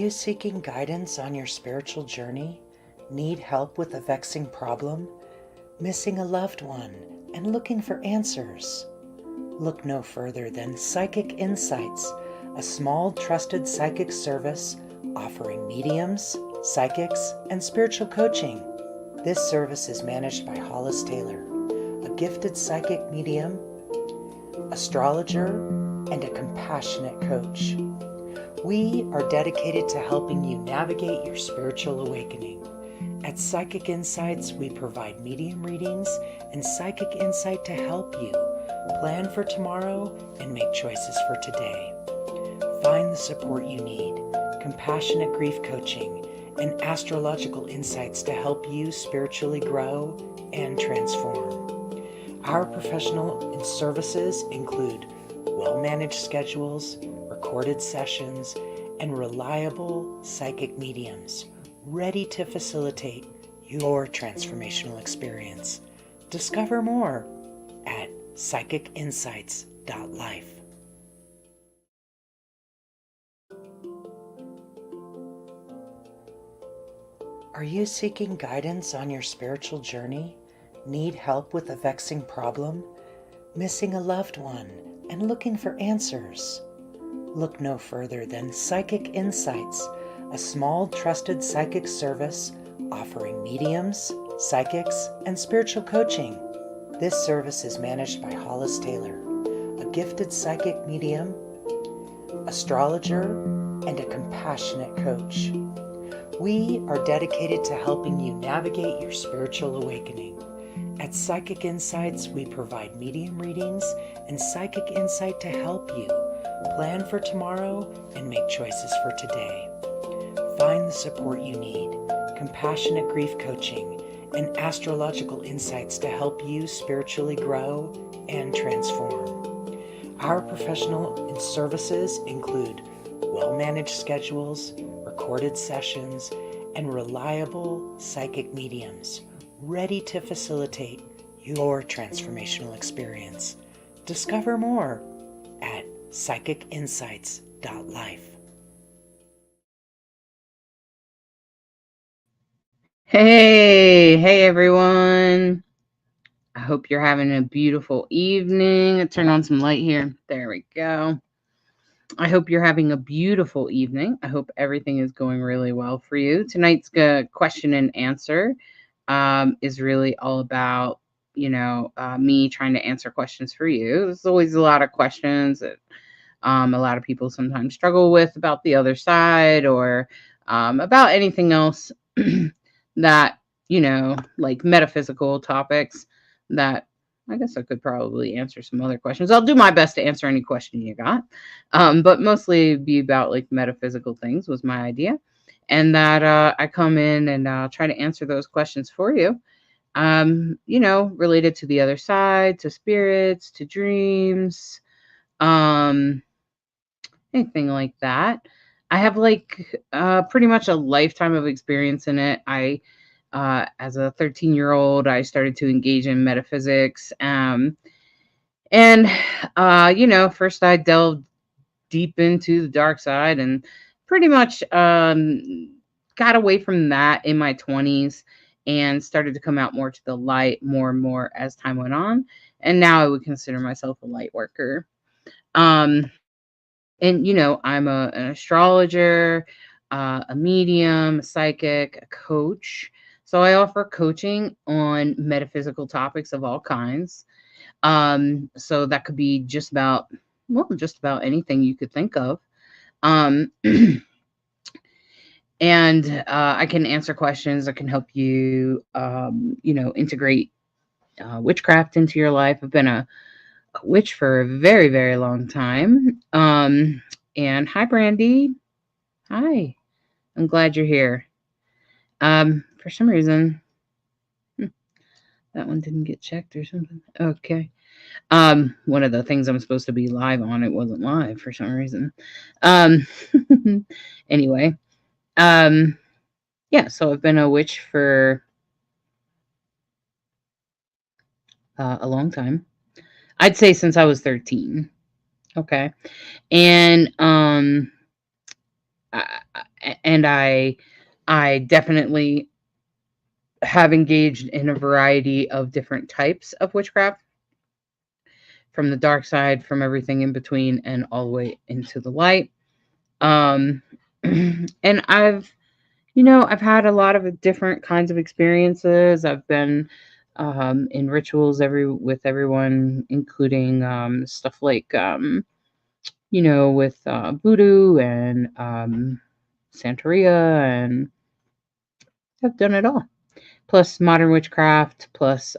you seeking guidance on your spiritual journey? Need help with a vexing problem? Missing a loved one and looking for answers? Look no further than Psychic Insights, a small trusted psychic service offering mediums, psychics, and spiritual coaching. This service is managed by Hollis Taylor, a gifted psychic medium, astrologer, and a compassionate coach. We are dedicated to helping you navigate your spiritual awakening. At Psychic Insights, we provide medium readings and psychic insight to help you plan for tomorrow and make choices for today. Find the support you need, compassionate grief coaching, and astrological insights to help you spiritually grow and transform. Our professional services include well-managed schedules, recorded sessions, and reliable psychic mediums ready to facilitate your transformational experience. Discover more at psychicinsights.life. Are you seeking guidance on your spiritual journey? Need help with a vexing problem? Missing a loved one and looking for answers? Look no further than Psychic Insights, a small trusted psychic service offering mediums, psychics, and spiritual coaching. This service is managed by Hollis Taylor, a gifted psychic medium, astrologer, and a compassionate coach. We are dedicated to helping you navigate your spiritual awakening. At Psychic Insights, we provide medium readings and psychic insight to help you plan for tomorrow and make choices for today. Find the support you need, compassionate grief coaching, and astrological insights to help you spiritually grow and transform. Our professional services include well-managed schedules, recorded sessions, and reliable psychic mediums ready to facilitate your transformational experience. Discover more at psychicinsights.life. Hey everyone. I hope you're having a beautiful evening. I turn on some light here. There we go. I hope you're having a beautiful evening. I hope everything is going really well for you. Tonight's question and answer is really all about, me trying to answer questions for you. There's always a lot of questions that a lot of people sometimes struggle with about the other side or about anything else that, like metaphysical topics that I guess I could probably answer some other questions. I'll do my best to answer any question you got. But mostly be about like metaphysical things was my idea. And that I come in and try to answer those questions for you. Related to the other side, to spirits, to dreams, anything like that. I have like pretty much a lifetime of experience in it. As a 13-year-old, I started to engage in metaphysics. And first I delved deep into the dark side and pretty much got away from that in my 20s and started to come out more to the light more and more as time went on. And now I would consider myself a light worker. And I'm an astrologer, a medium, a psychic, a coach. So I offer coaching on metaphysical topics of all kinds. So that could be just about anything you could think of. Um, and I can answer questions. I can help you, integrate witchcraft into your life. I've been a witch for a very, very long time. And hi, Brandy. Hi. I'm glad you're here. For some reason, that one didn't get checked or something. Okay. One of the things I'm supposed to be live on, it wasn't live for some reason. Anyway, yeah, so I've been a witch for a long time. I'd say since I was 13. Okay. And and I definitely have engaged in a variety of different types of witchcraft, from the dark side, from everything in between, and all the way into the light. Um, and I've had a lot of different kinds of experiences. I've been in rituals with everyone, including stuff like with voodoo and Santeria, and I've done it all. Plus modern witchcraft, plus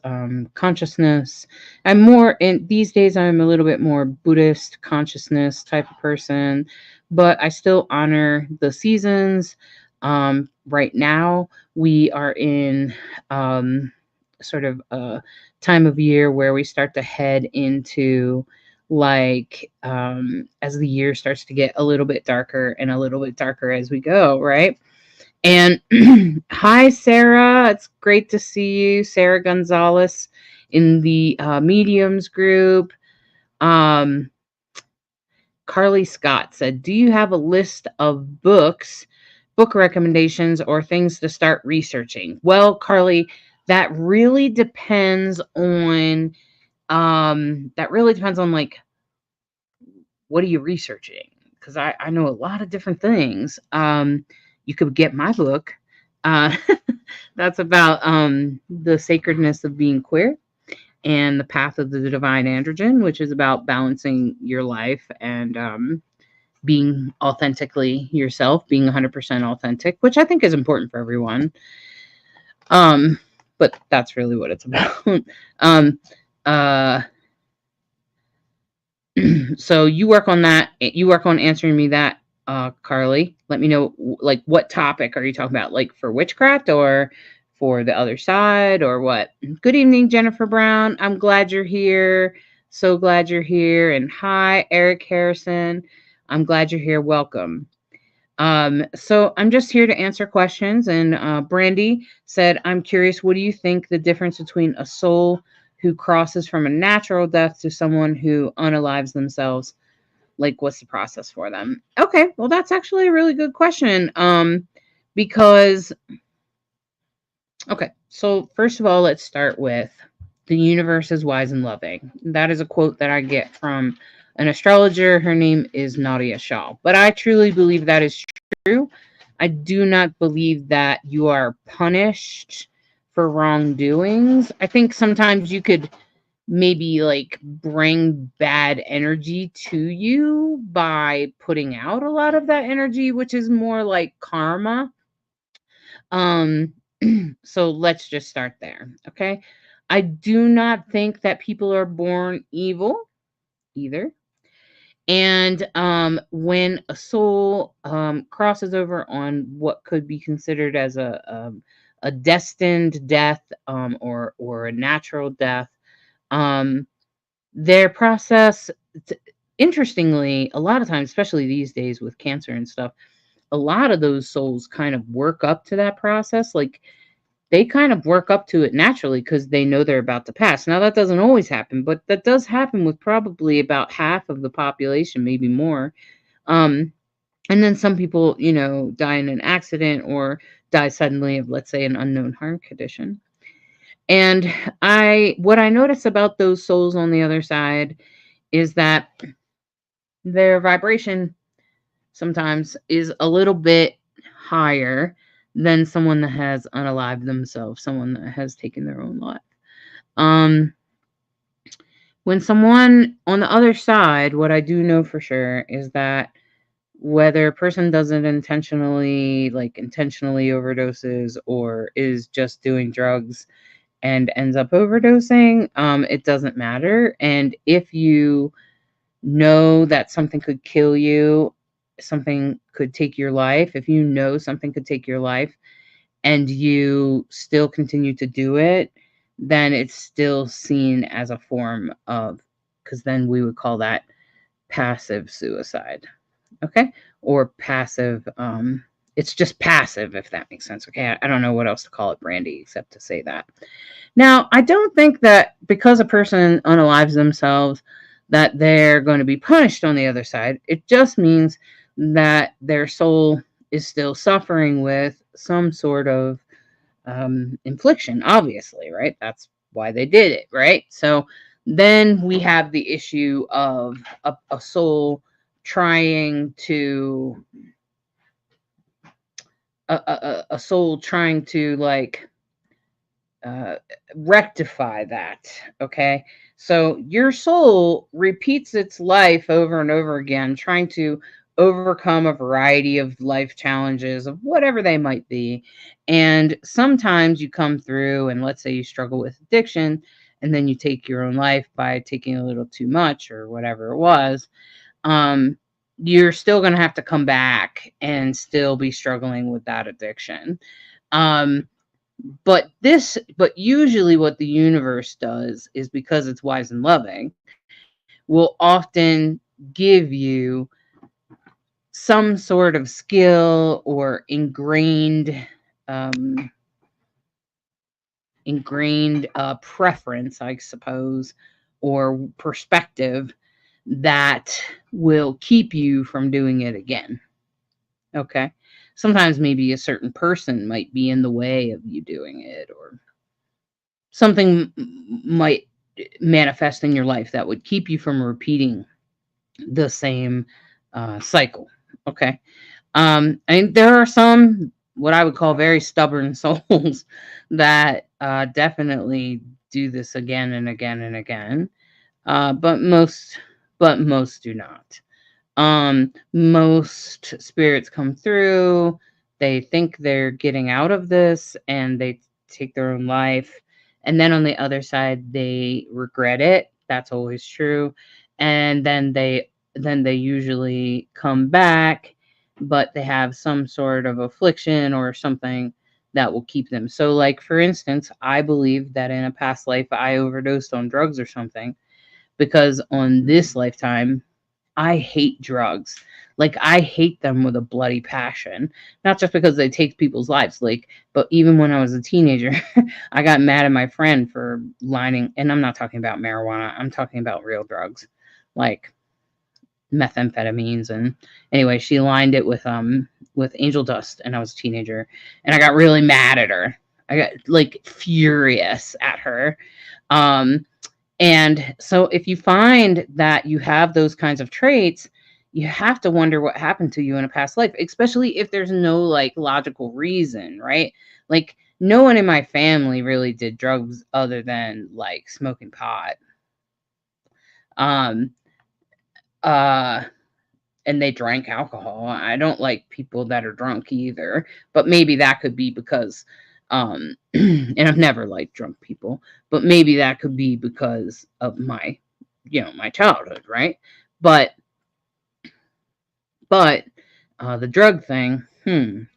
consciousness. I'm more in these days. I'm a little bit more Buddhist consciousness type of person, but I still honor the seasons. Right now, we are in sort of a time of year where we start to head into like as the year starts to get a little bit darker and a little bit darker as we go, right? And hi, Sarah. It's great to see you, Sarah Gonzalez, in the mediums group. Um, Carly Scott said, "Do you have a list of book recommendations, or things to start researching?" Well, Carly, that really depends on like, what are you researching? Because I know a lot of different things. You could get my book. Uh, that's about the sacredness of being queer and the path of the divine androgen, which is about balancing your life and being authentically yourself, being 100% authentic, which I think is important for everyone. But that's really what it's about. uh, so you work on that. You work on answering me that, Carly. Let me know, like, what topic are you talking about? Like, for witchcraft, or for the other side, or what? Good evening, Jennifer Brown. I'm glad you're here. So glad you're here. And hi, Eric Harrison. I'm glad you're here. Welcome. So I'm just here to answer questions. And Brandy said, "I'm curious, what do you think the difference between a soul who crosses from a natural death to someone who unalives themselves? Like, what's the process for them?" Okay, well, that's actually a really good question. Because, okay, so first of all, let's start with "The universe is wise and loving." That is a quote that I get from an astrologer. Her name is Nadia Shah. But I truly believe that is true. I do not believe that you are punished for wrongdoings. I think sometimes you could maybe like bring bad energy to you by putting out a lot of that energy, which is more like karma. Um so let's just start there, okay? I do not think that people are born evil either. And when a soul crosses over on what could be considered as a destined death, or a natural death, um, their process, interestingly, a lot of times, especially these days with cancer and stuff, a lot of those souls kind of work up to that process. Like, they kind of work up to it naturally because they know they're about to pass. Now, that doesn't always happen, but that does happen with probably about half of the population, maybe more. Um, and then some people, die in an accident or die suddenly of, let's say, an unknown heart condition. And what I notice about those souls on the other side is that their vibration sometimes is a little bit higher than someone that has unalived themselves, someone that has taken their own life. When someone on the other side, what I do know for sure is that whether a person doesn't intentionally overdoses, or is just doing drugs and ends up overdosing, it doesn't matter. And if you know that something could kill you, something could take your life, if you know something could take your life and you still continue to do it, then it's still seen as a form of, because then we would call that passive suicide. Okay? Or passive, it's just passive, if that makes sense. Okay? I don't know what else to call it, Brandy, except to say that. Now, I don't think that because a person unalives themselves that they're going to be punished on the other side. It just means that their soul is still suffering with some sort of infliction, obviously, right? That's why they did it, right? So then we have the issue of a soul trying to a soul trying to like uh, rectify that. Okay. So your soul repeats its life over and over again, trying to overcome a variety of life challenges of whatever they might be. And sometimes you come through, and let's say you struggle with addiction, and then you take your own life by taking a little too much or whatever it was. Um, you're still going to have to come back and still be struggling with that addiction. Um, but usually what the universe does is, because it's wise and loving, will often give you some sort of skill or um, ingrained preference, I suppose, or perspective that will keep you from doing it again. Okay. Sometimes maybe a certain person might be in the way of you doing it, or something might manifest in your life that would keep you from repeating the same cycle. Okay. And there are some, what I would call, very stubborn souls that definitely do this again and again and again. But most do not. Most spirits come through, they think they're getting out of this, and they take their own life. And then on the other side, they regret it. That's always true. And then they usually come back, but they have some sort of affliction or something that will keep them. So, like, for instance, I believe that in a past life I overdosed on drugs or something, because on this lifetime I hate drugs. Like, I hate them with a bloody passion. Not just because they take people's lives, like, but even when I was a teenager, I got mad at my friend for lining, and I'm not talking about marijuana, I'm talking about real drugs, like methamphetamines. And anyway, she lined it with angel dust, and I was a teenager, and I got really mad at her. I got like furious at her. Um and so if you find that you have those kinds of traits, you have to wonder what happened to you in a past life, especially if there's no like logical reason, right? Like, no one in my family really did drugs other than like smoking pot. Um uh and they drank alcohol. I don't like people that are drunk either, but maybe that could be because and I've never liked drunk people, but maybe that could be because of my childhood, right? But the drug thing,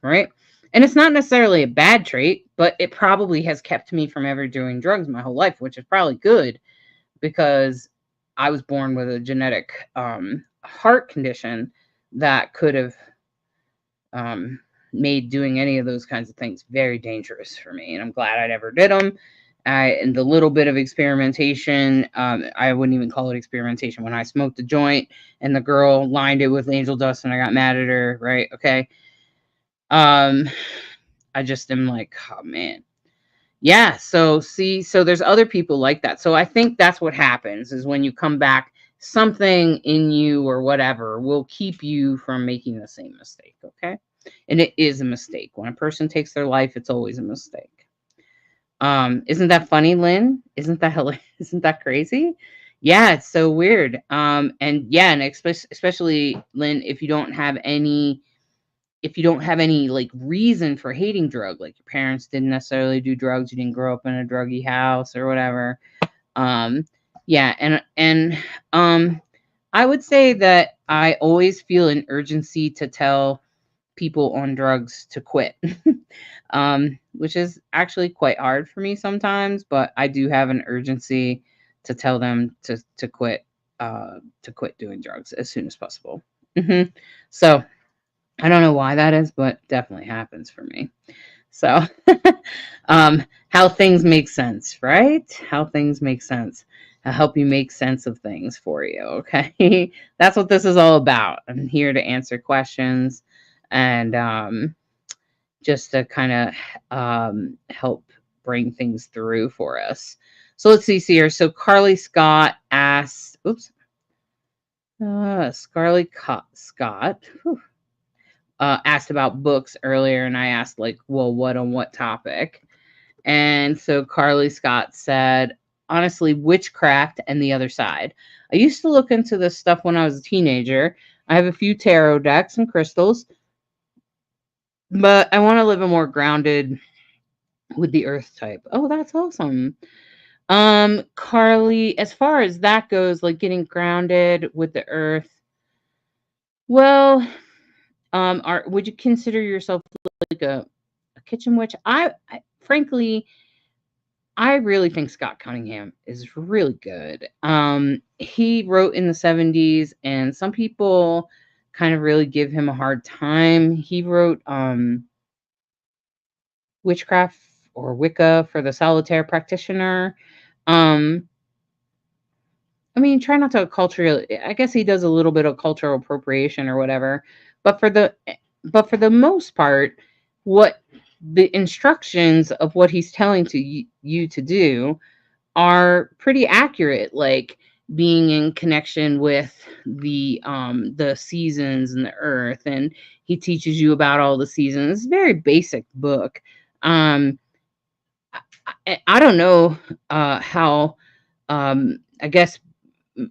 right? And it's not necessarily a bad trait, but it probably has kept me from ever doing drugs my whole life, which is probably good, because I was born with a genetic heart condition that could have made doing any of those kinds of things very dangerous for me. And I'm glad I never did them. And the little bit of experimentation, I wouldn't even call it experimentation. When I smoked a joint and the girl lined it with angel dust and I got mad at her, right? Okay. I just am like, oh man. Yeah, so there's other people like that. So I think that's what happens, is when you come back, something in you or whatever will keep you from making the same mistake, okay? And it is a mistake. When a person takes their life, it's always a mistake. Isn't that funny, Lynn? Isn't that hilarious? Isn't that crazy? Yeah, it's so weird. And yeah, and especially, Lynn, if you don't have any like reason for hating drug, like your parents didn't necessarily do drugs, you didn't grow up in a druggy house or whatever. um yeah, and I would say that I always feel an urgency to tell people on drugs to quit. Which is actually quite hard for me sometimes, but I do have an urgency to tell them to quit doing drugs as soon as possible. So I don't know why that is, but definitely happens for me. So, how things make sense, right? How things make sense. I help you make sense of things for you, okay? That's what this is all about. I'm here to answer questions. and just to kind of help bring things through for us. So let's see here. So Carly Scott asked, oops, Scott asked about books earlier, and I asked, like, well, what on what topic? And so Carly Scott said, honestly, witchcraft and the other side. I used to look into this stuff when I was a teenager. I have a few tarot decks and crystals, but I want to live a more grounded with the earth type. Oh, that's awesome. Carly, as far as that goes, like getting grounded with the earth, well, would you consider yourself like a kitchen witch? Frankly, I really think Scott Cunningham is really good. He wrote in the 70s, and some people kind of really give him a hard time. He wrote Witchcraft or Wicca for the Solitaire Practitioner. Um, I mean, try not to I guess he does a little bit of cultural appropriation or whatever, but for the most part, what the instructions of what he's telling you to do are pretty accurate, like being in connection with the seasons and the earth, and he teaches you about all the seasons. It's a very basic book. um I don't know how I guess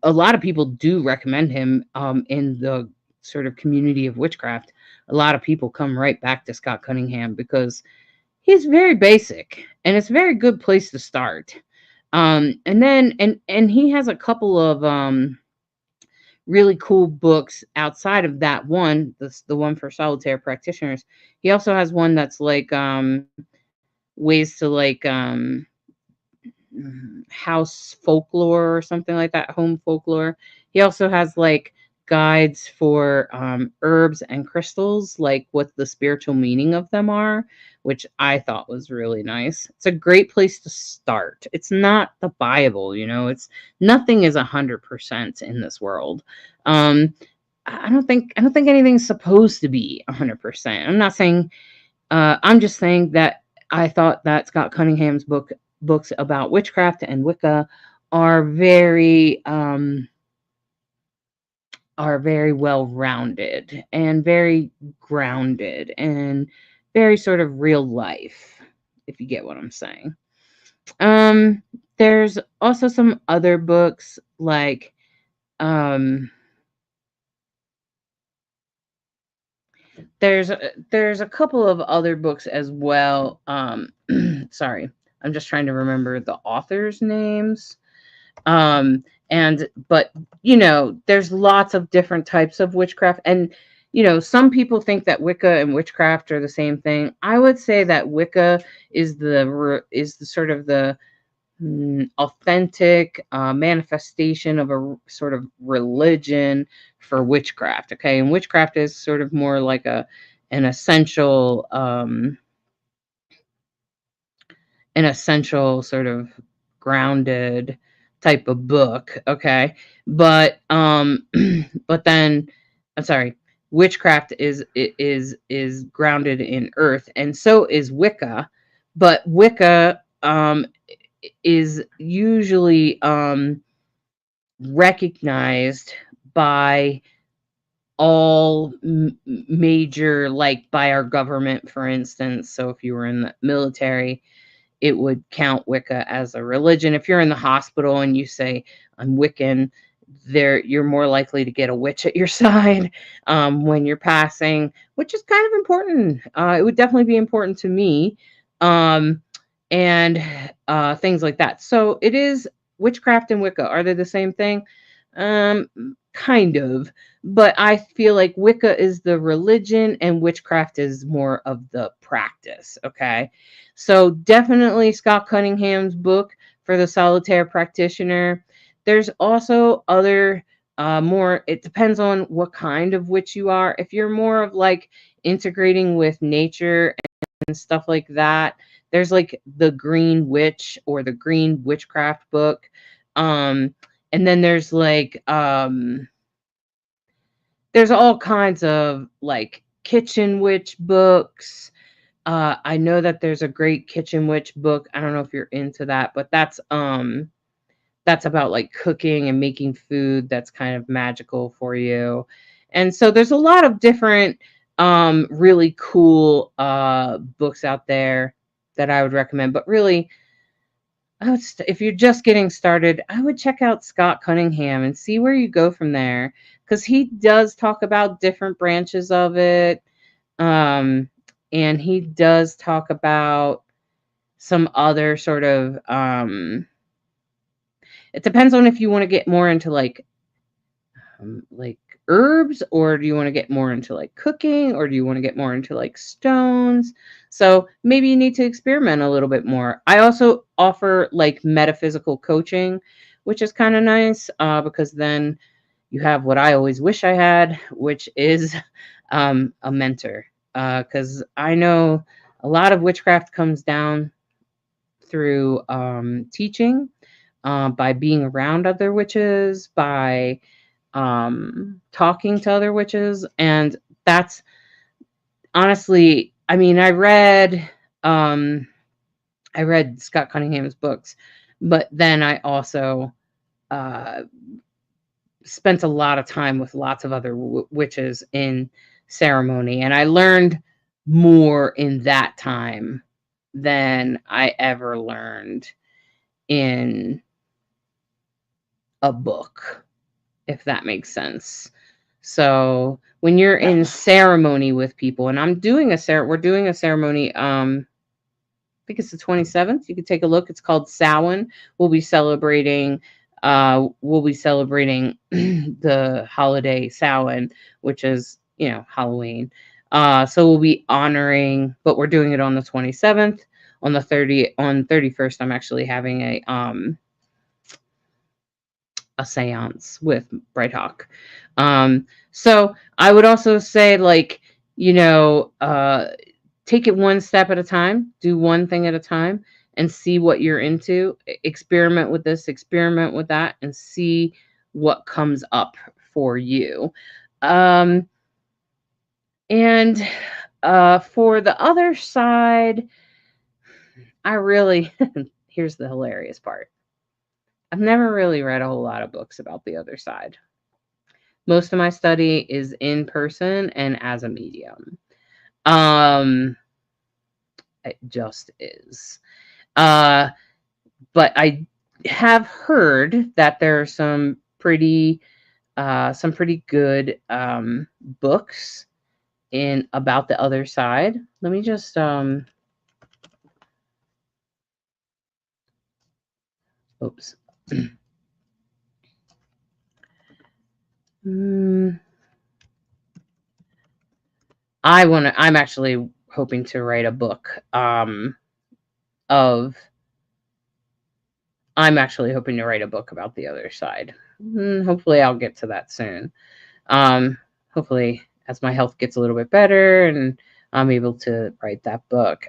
a lot of people do recommend him in the sort of community of witchcraft. A lot of people come right back to Scott Cunningham because he's very basic, and it's a very good place to start. And then and he has a couple of really cool books outside of that one, the one for solitaire practitioners. He also has one that's like ways to like house folklore or something like that, home folklore. He also has like guides for herbs and crystals, like what the spiritual meaning of them are, which I thought was really nice. It's a great place to start. It's not the Bible, it's nothing is 100% in this world. I don't think anything's supposed to be 100%. I'm not saying I'm just saying that I thought that Scott Cunningham's books about witchcraft and Wicca are very well rounded and very grounded and very sort of real life, if you get what I'm saying. There's also some other books like there's a couple of other books as well. Sorry, I'm just trying to remember the authors' names. And but there's lots of different types of witchcraft, and some people think that Wicca and witchcraft are the same thing. I would say that Wicca is the sort of the authentic manifestation of a sort of religion for witchcraft. Okay, and witchcraft is sort of more like an essential sort of grounded type of book. Okay, but but then I'm sorry, witchcraft is grounded in earth, and so is Wicca. But Wicca is usually recognized by all major, like by our government, for instance. So if you were in the military, it would count Wicca as a religion. If you're in the hospital and you say, I'm Wiccan, you're more likely to get a witch at your side when you're passing, which is kind of important. It would definitely be important to me. And things like that. So it is witchcraft and Wicca. Are they the same thing? Kind of. But I feel like Wicca is the religion and witchcraft is more of the practice. Okay. So definitely Scott Cunningham's book for the solitaire practitioner. There's also other more, it depends on what kind of witch you are. If you're more of like integrating with nature and stuff like that, there's like the Green Witch or the Green Witchcraft book. And then there's like there's all kinds of like kitchen witch books. I know that there's a great kitchen witch book. I don't know if you're into that, but that's about like cooking and making food that's kind of magical for you. And so there's a lot of different really cool books out there that I would recommend. But really, if you're just getting started, I would check out Scott Cunningham and see where you go from there, because he does talk about different branches of it. And he does talk about some other sort of it depends on if you want to get more into like herbs, or do you want to get more into like cooking, or do you want to get more into like stones. So maybe you need to experiment a little bit more. I also offer like metaphysical coaching, which is kind of nice, because then you have what I always wish I had, which is a mentor, because I know a lot of witchcraft comes down through teaching, by being around other witches, by talking to other witches. And that's honestly, I mean, I read Scott Cunningham's books, but then I also uh, spent a lot of time with lots of other witches in ceremony, and I learned more in that time than I ever learned in a book, if that makes sense. So when you're in ceremony with people, and we're doing a ceremony, I think it's the 27th. You can take a look. It's called Samhain. We'll be celebrating the holiday Samhain, which is, Halloween. So we'll be honoring, but we're doing it on the 27th. On 31st, I'm actually having a seance with Bright Hawk. So I would also say, like, take it one step at a time, do one thing at a time, and see what you're into. Experiment with this, experiment with that, and see what comes up for you. And for the other side, here's the hilarious part. I've never really read a whole lot of books about the other side. Most of my study is in person and as a medium. It just is. But I have heard that there are some pretty good books in about the other side. Let me just oops. I'm actually hoping to write a book I'm actually hoping to write a book about the other side. Hopefully I'll get to that soon. Hopefully as my health gets a little bit better and I'm able to write that book.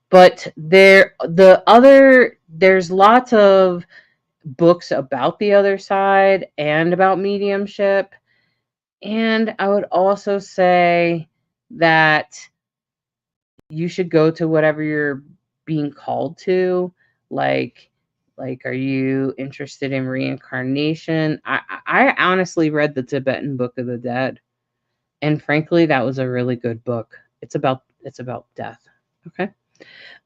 But there's lots of books about the other side and about mediumship. And I would also say that you should go to whatever you're being called to. Like, are you interested in reincarnation? I honestly read the Tibetan Book of the Dead, and frankly, that was a really good book. It's about death. Okay.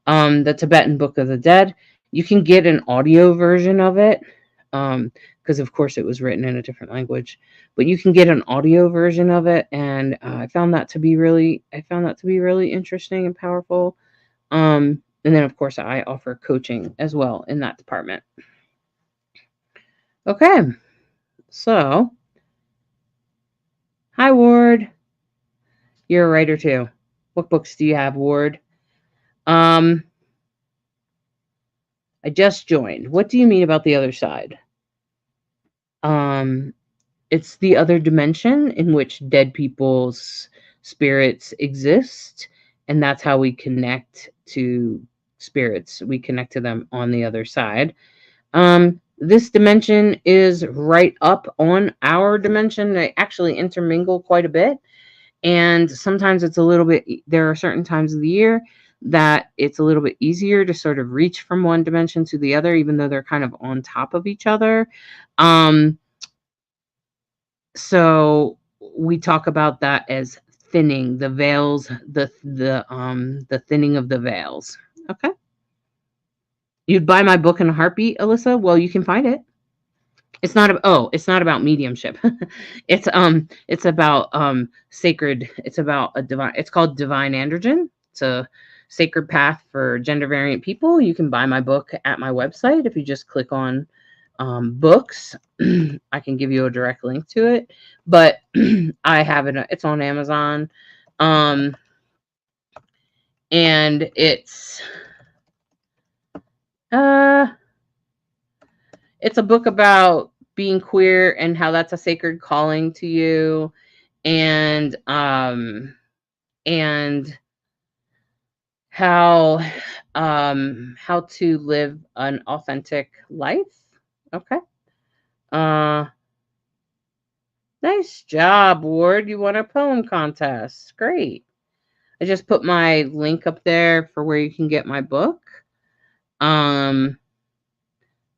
The Tibetan Book of the Dead. You can get an audio version of it, because of course it was written in a different language. But you can get an audio version of it, and I found that to be really interesting and powerful. And then of course I offer coaching as well in that department. Okay, so hi Ward, you're a writer too. What books do you have, Ward? I just joined. What do you mean about the other side? It's the other dimension in which dead people's spirits exist, and that's how we connect to spirits. We connect to them on the other side. This dimension is right up on our dimension. They actually intermingle quite a bit. And sometimes it's a little bit, there are certain times of the year that it's a little bit easier to sort of reach from one dimension to the other, even though they're kind of on top of each other. Um, so we talk about that as thinning the veils, the thinning of the veils. Okay. You'd buy my book in a heartbeat, Alyssa? Well, you can find it. It's not about mediumship. It's about sacred, it's about a divine, it's called Divine Androgen. It's a sacred path for gender variant people. You can buy my book at my website if you just click on books. I can give you a direct link to it, but I have it, it's on Amazon. Um and uh it's a book about being queer and how that's a sacred calling to you, and and how to live an authentic life. Okay. uh Nice job, Ward. You won a poem contest. Great. I just put my link up there for where you can get my book. um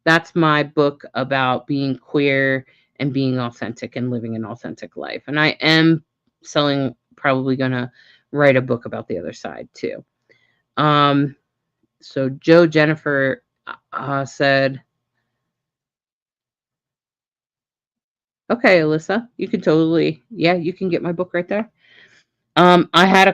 that's my book about being queer and being authentic and living an authentic life. And I am probably gonna write a book about the other side too. Um, so Joe Jennifer said, "Okay, Alyssa, you can totally, yeah, you can get my book right there." I had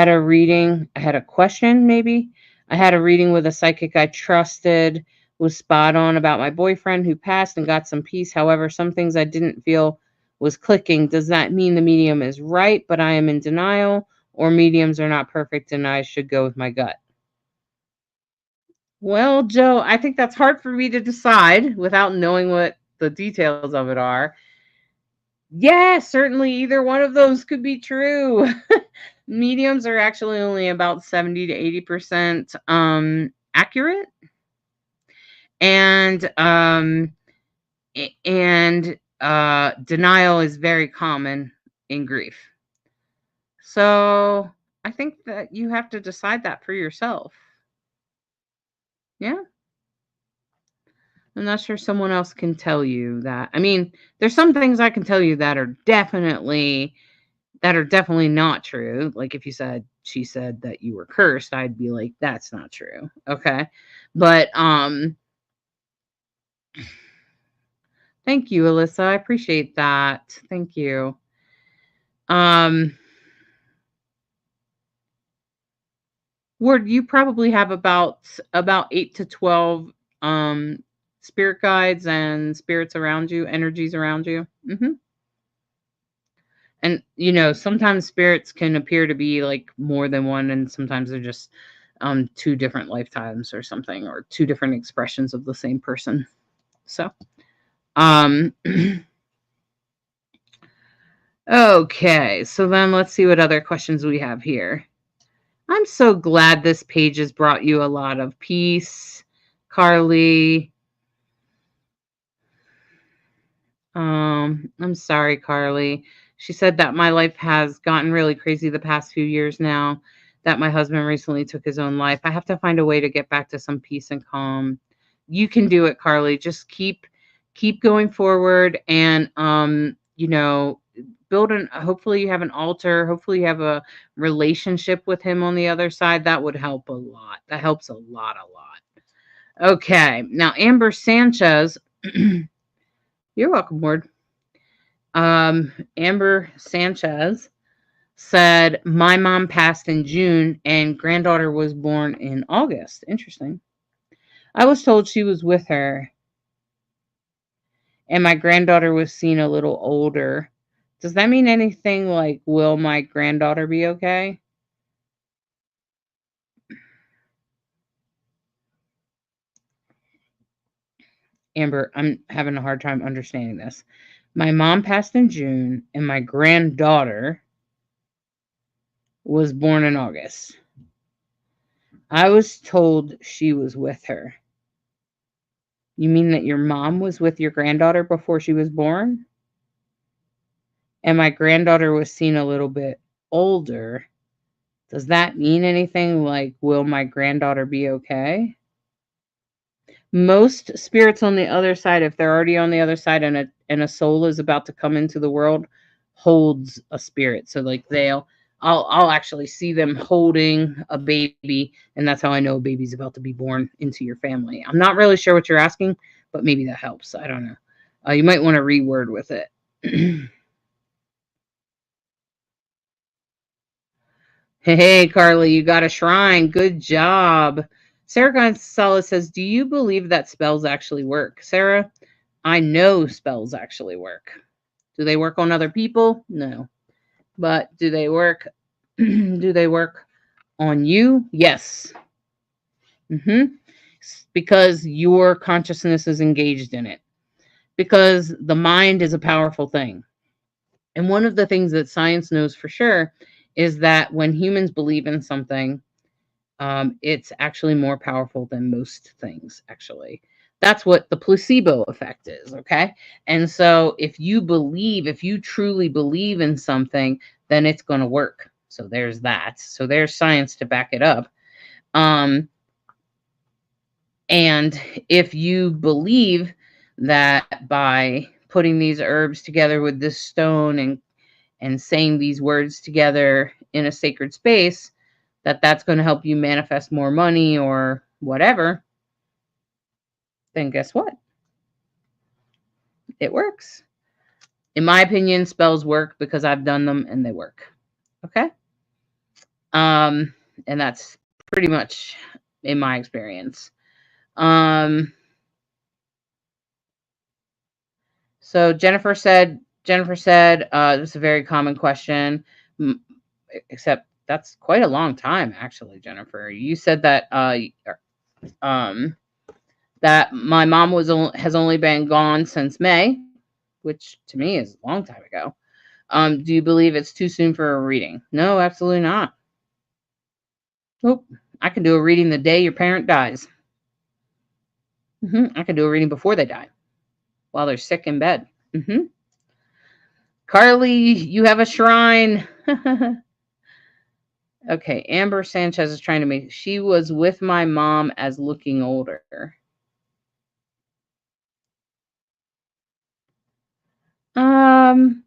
a reading, I had a question maybe. I had a reading with a psychic I trusted, was spot on about my boyfriend who passed and got some peace. However, some things I didn't feel was clicking. Does that mean the medium is right, but I am in denial, or mediums are not perfect and I should go with my gut? Well, Joe, I think that's hard for me to decide without knowing what the details of it are. Yeah, certainly either one of those could be true. Mediums are actually only about 70 to 80% accurate, and denial is very common in grief. So, I think that you have to decide that for yourself. Yeah. I'm not sure someone else can tell you that. I mean, there's some things I can tell you that are definitely not true. Like if you said she said that you were cursed, I'd be like, that's not true. Okay. But thank you, Alyssa. I appreciate that. Thank you. Um Ward, you probably have about 8 to 12 spirit guides and spirits around you, energies around you. And sometimes spirits can appear to be like more than one, and sometimes they're just two different lifetimes or something, or two different expressions of the same person. So um okay, so then let's see what other questions we have here. I'm so glad this page has brought you a lot of peace, Carly. I'm sorry, Carly. She said that my life has gotten really crazy the past few years now, that my husband recently took his own life. I have to find a way to get back to some peace and calm. You can do it, Carly. Just keep going forward, and build an hopefully you have an altar, hopefully you have a relationship with him on the other side. That would help a lot. That helps a lot. Okay. Now Amber Sanchez, you're welcome, Ward. Amber Sanchez said, my mom passed in June and granddaughter was born in August. Interesting. I was told she was with her and my granddaughter was seen a little older. Does that mean anything, like, will my granddaughter be okay? Amber, I'm having a hard time understanding this. My mom passed in June and my granddaughter was born in August. I was told she was with her. You mean that your mom was with your granddaughter before she was born? And my granddaughter was seen a little bit older. Does that mean anything? Like, will my granddaughter be okay? Most spirits on the other side, if they're already on the other side and a soul is about to come into the world, holds a spirit. So like I'll actually see them holding a baby, and that's how I know a baby's about to be born into your family. I'm not really sure what you're asking, but maybe that helps. I don't know. You might want to reword with it. Hey, Carly, you got a shrine. Good job. Sarah Gonzalez says, do you believe that spells actually work? Sarah, I know spells actually work. Do they work on other people? No. But do they work? Do they work on you? Yes. Mm-hmm. Because your consciousness is engaged in it. Because the mind is a powerful thing. And one of the things that science knows for sure is that when humans believe in something, it's actually more powerful than most things, actually. That's what the placebo effect is, okay? And so if you truly believe in something, then it's going to work. So there's that. So there's science to back it up. Um, and if you believe that by putting these herbs together with this stone and saying these words together in a sacred space, that's going to help you manifest more money or whatever, then guess what? It works. In my opinion, spells work because I've done them and they work. Okay? Um, and that's pretty much in my experience. Um, so Jennifer said, this is a very common question, except that's quite a long time, actually, Jennifer. You said that um, that my mom has only been gone since May, which to me is a long time ago. Do you believe it's too soon for a reading? No, absolutely not. Nope. I can do a reading the day your parent dies. I can do a reading before they die, while they're sick in bed. Carly, you have a shrine. Okay, Amber Sanchez is trying to make. She was with my mom as looking older. Amber,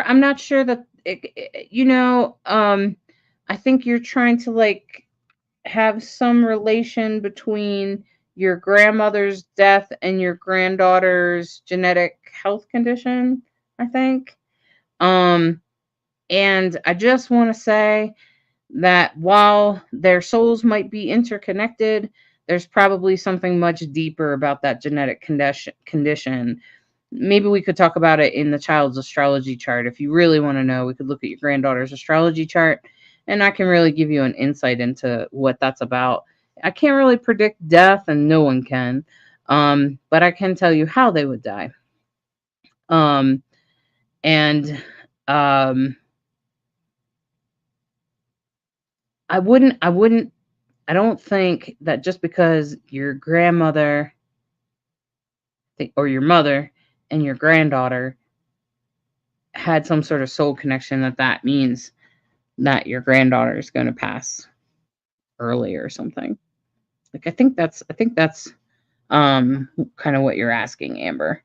I'm not sure that I think you're trying to like have some relation between your grandmother's death and your granddaughter's genetic health condition, I think. And I just want to say that while their souls might be interconnected, there's probably something much deeper about that genetic condition. Maybe we could talk about it in the child's astrology chart. If you really want to know, we could look at your granddaughter's astrology chart, and I can really give you an insight into what that's about. I can't really predict death, and no one can, but I can tell you how they would die. And I don't think that just because your grandmother or your mother and your granddaughter had some sort of soul connection that means that your granddaughter is going to pass early or something. Like I think that's kind of what you're asking, Amber.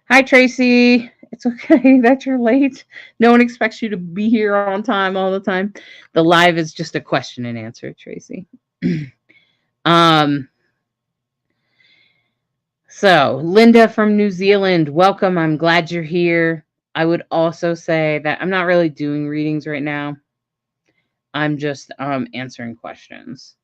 Hi Tracy. It's okay that you're late. No one expects you to be here on time all the time. The live is just a question and answer, Tracy. So Linda from New Zealand, welcome. I'm glad you're here. I would also say that I'm not really doing readings right now. I'm just answering questions.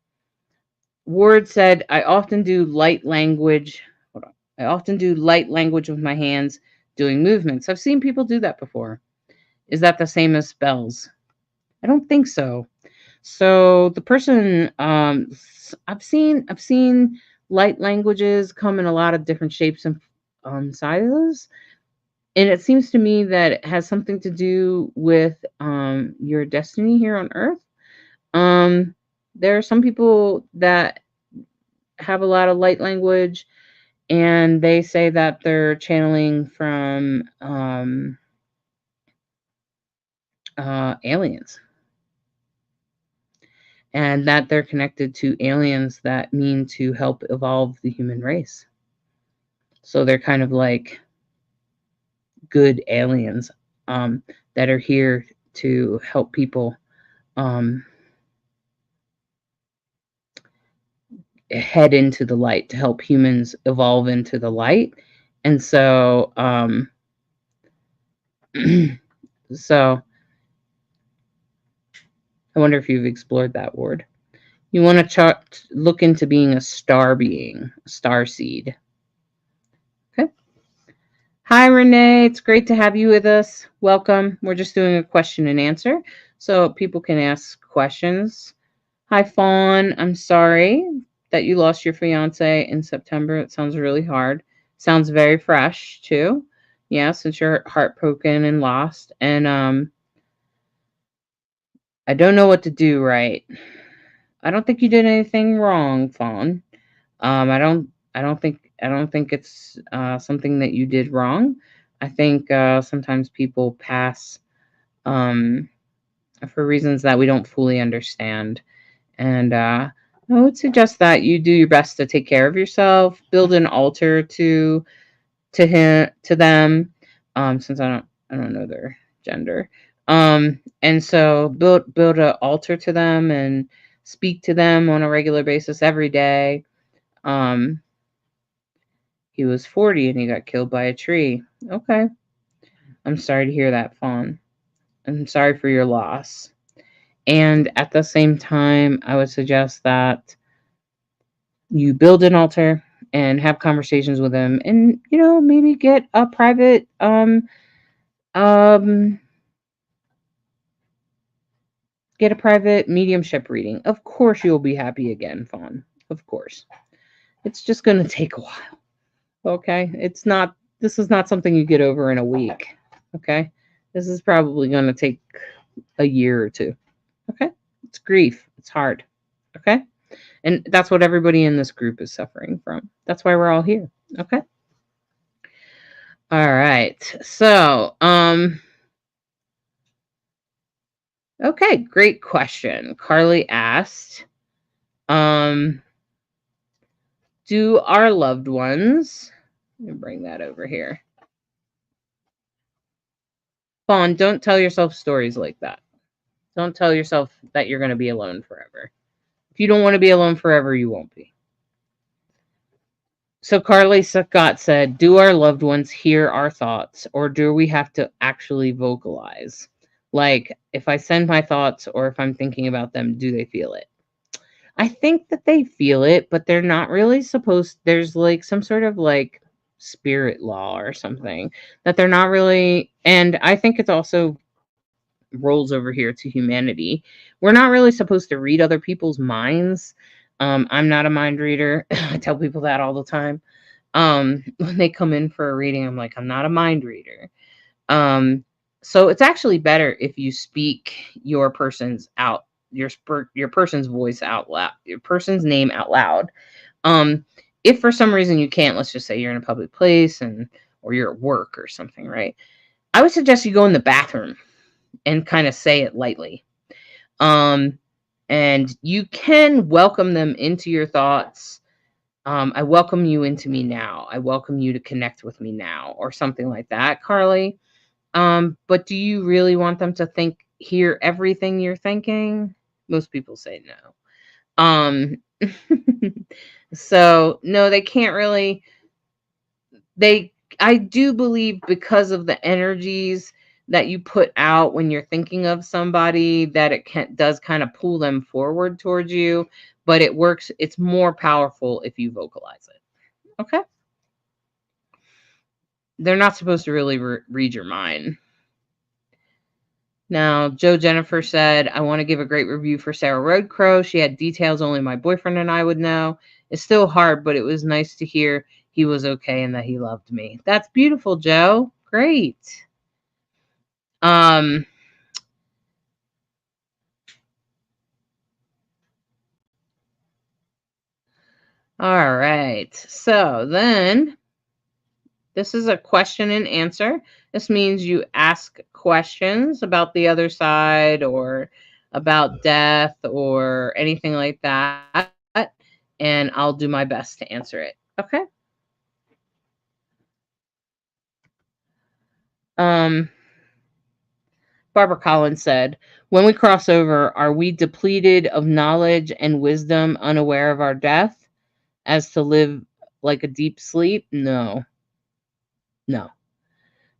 Ward said, I often do light language. Hold on. I often do light language with my hands doing movements. I've seen people do that before. Is that the same as spells? I don't think so. So the person I've seen light languages come in a lot of different shapes and sizes. And it seems to me that it has something to do with your destiny here on Earth. There are some people that have a lot of light language, and they say that they're channeling from aliens, and that they're connected to aliens that mean to help evolve the human race. So they're kind of like good aliens, that are here to help people, um, head into the light, to help humans evolve into the light. And so, so I wonder if you've explored that word. You want to look into being a star being, a star seed. Okay. Hi, Renee. It's great to have you with us. Welcome. We're just doing a question and answer so people can ask questions. Hi, Fawn. I'm sorry that you lost your fiance in September. It sounds really hard. Sounds very fresh, too. Yeah, since you're heartbroken and lost. And I don't know what to do, right? I don't think you did anything wrong, Fawn. I don't think it's something that you did wrong. I think sometimes people pass um, for reasons that we don't fully understand, and I would suggest that you do your best to take care of yourself. Build an altar to them, since I don't know their gender, and so build an altar to them and speak to them on a regular basis every day. Um, He was 40 and he got killed by a tree. Okay. I'm sorry to hear that, Fawn. I'm sorry for your loss. And at the same time, I would suggest that you build an altar and have conversations with him, and maybe um get a private mediumship reading. Of course you'll be happy again, Fawn. Of course. It's just going to take a while. Okay? This is not something you get over in a week. Okay? This is probably going to take a year or two. Okay? It's grief. It's hard. Okay? And that's what everybody in this group is suffering from. That's why we're all here. Okay? All right. So, okay, great question. Carly asked, um, do our loved ones, let me bring that over here. Fawn, don't tell yourself stories like that. Don't tell yourself that you're going to be alone forever. If you don't want to be alone forever, you won't be. So Carly Scott said, do our loved ones hear our thoughts, or do we have to actually vocalize? Like, if I send my thoughts or if I'm thinking about them, do they feel it? I think that they feel it, but they're not really supposed, there's like some sort of like spirit law or something that they're not really, and I think it's also rolls over here to humanity. We're not really supposed to read other people's minds. I'm not a mind reader. I tell people that all the time. When they come in for a reading, I'm like, I'm not a mind reader. Um, so it's actually better if you speak your person's out, your person's voice out loud, your person's name out loud. If for some reason you can't, let's just say you're in a public place or you're at work or something, right? I would suggest you go in the bathroom and kind of say it lightly. Um, and you can welcome them into your thoughts. I welcome you into me now. I welcome you to connect with me now, or something like that, Carly. But do you really want them to hear everything you're thinking? Most people say no. So no, they can't really. I do believe, because of the energies that you put out when you're thinking of somebody, that does kind of pull them forward towards you, but it's more powerful if you vocalize it. Okay? They're not supposed to really read your mind. Now, Joe Jennifer said, I want to give a great review for Sarah Roadcrow. She had details only my boyfriend and I would know. It's still hard, but it was nice to hear he was okay and that he loved me. That's beautiful, Joe. Great. Um, all right. So then This is a question and answer. This means you ask questions about the other side or about death or anything like that, and I'll do my best to answer it. Okay? Um, Barbara Collins said, when we cross over, are we depleted of knowledge and wisdom, unaware of our death, as to live like a deep sleep? No, no.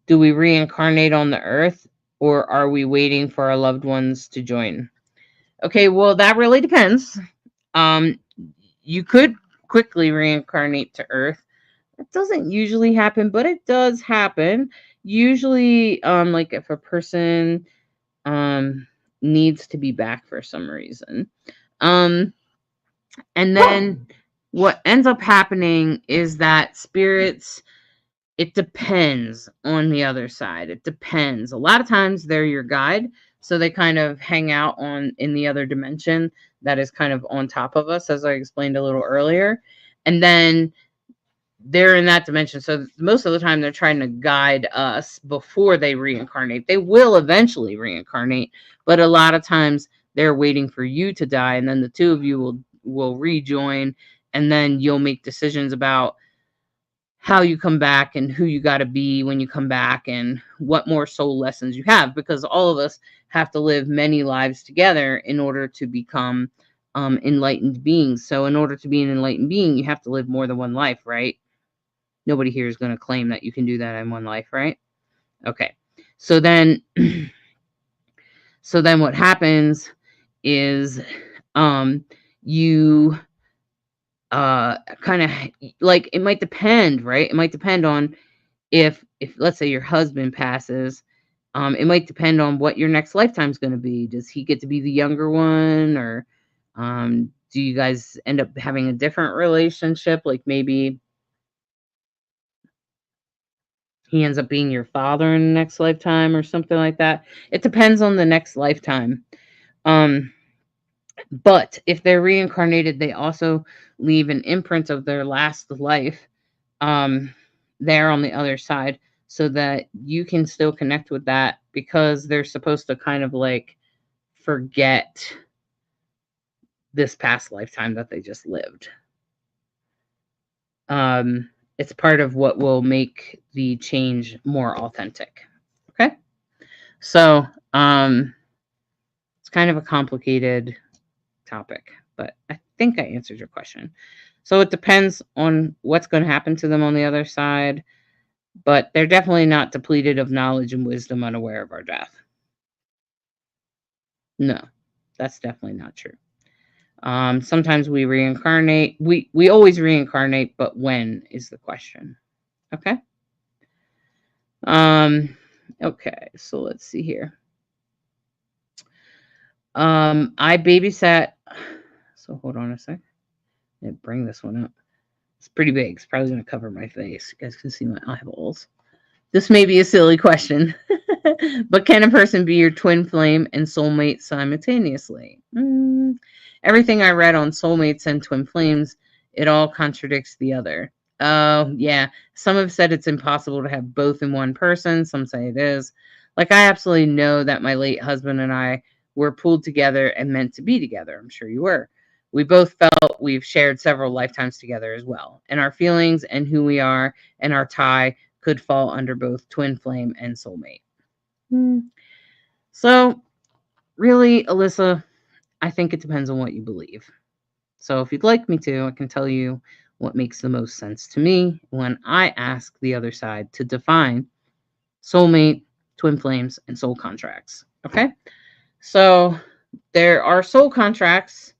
Do we reincarnate on the earth, or are we waiting for our loved ones to join? Okay, well, that really depends. Um, you could quickly reincarnate to earth. It doesn't usually happen, but it does happen. Usually, like if a person um needs to be back for some reason. Um, and then what ends up happening is that spirits, it depends on the other side. It depends. A lot of times they're your guide, so they kind of hang out on in the other dimension that is kind of on top of us, as I explained a little earlier. And then they're in that dimension. So most of the time they're trying to guide us before they reincarnate. They will eventually reincarnate, but a lot of times they're waiting for you to die, and then the two of you will rejoin, and then you'll make decisions about how you come back and who you got to be when you come back and what more soul lessons you have, because all of us have to live many lives together in order to become enlightened beings. So in order to be an enlightened being, you have to live more than one life, right? Nobody here is going to claim that you can do that in one life, right? Okay. So then so then what happens is you kind of, like, it might depend, right? It might depend on if let's say your husband passes. It might depend on what your next lifetime is going to be. Does he get to be the younger one, or do you guys end up having a different relationship? Like maybe he ends up being your father in the next lifetime or something like that. It depends on the next lifetime. Um, but if they're reincarnated, they also leave an imprint of their last life um, there on the other side, so that you can still connect with that, because they're supposed to kind of like forget this past lifetime that they just lived. It's part of what will make the change more authentic. Okay. So, it's kind of a complicated topic, but I think I answered your question. So it depends on what's going to happen to them on the other side, but they're definitely not depleted of knowledge and wisdom, unaware of our death. No, that's definitely not true. Sometimes we reincarnate. We always reincarnate, but when is the question? Okay. Um, okay. So let's see here. I babysat. So hold on a sec. Bring this one up. It's pretty big. It's probably going to cover my face. You guys can see my eyeballs. This may be a silly question, but can a person be your twin flame and soulmate simultaneously? Everything I read on soulmates and twin flames, it all contradicts the other. Oh, yeah. Some have said it's impossible to have both in one person. Some say it is. Like, I absolutely know that my late husband and I were pulled together and meant to be together. I'm sure you were. We both felt we've shared several lifetimes together as well. And our feelings and who we are and our tie could fall under both twin flame and soulmate. So, really, Alyssa, I think it depends on what you believe. So, if you'd like me to, I can tell you what makes the most sense to me when I ask the other side to define soulmate, twin flames, and soul contracts. Okay? So, there are soul contracts,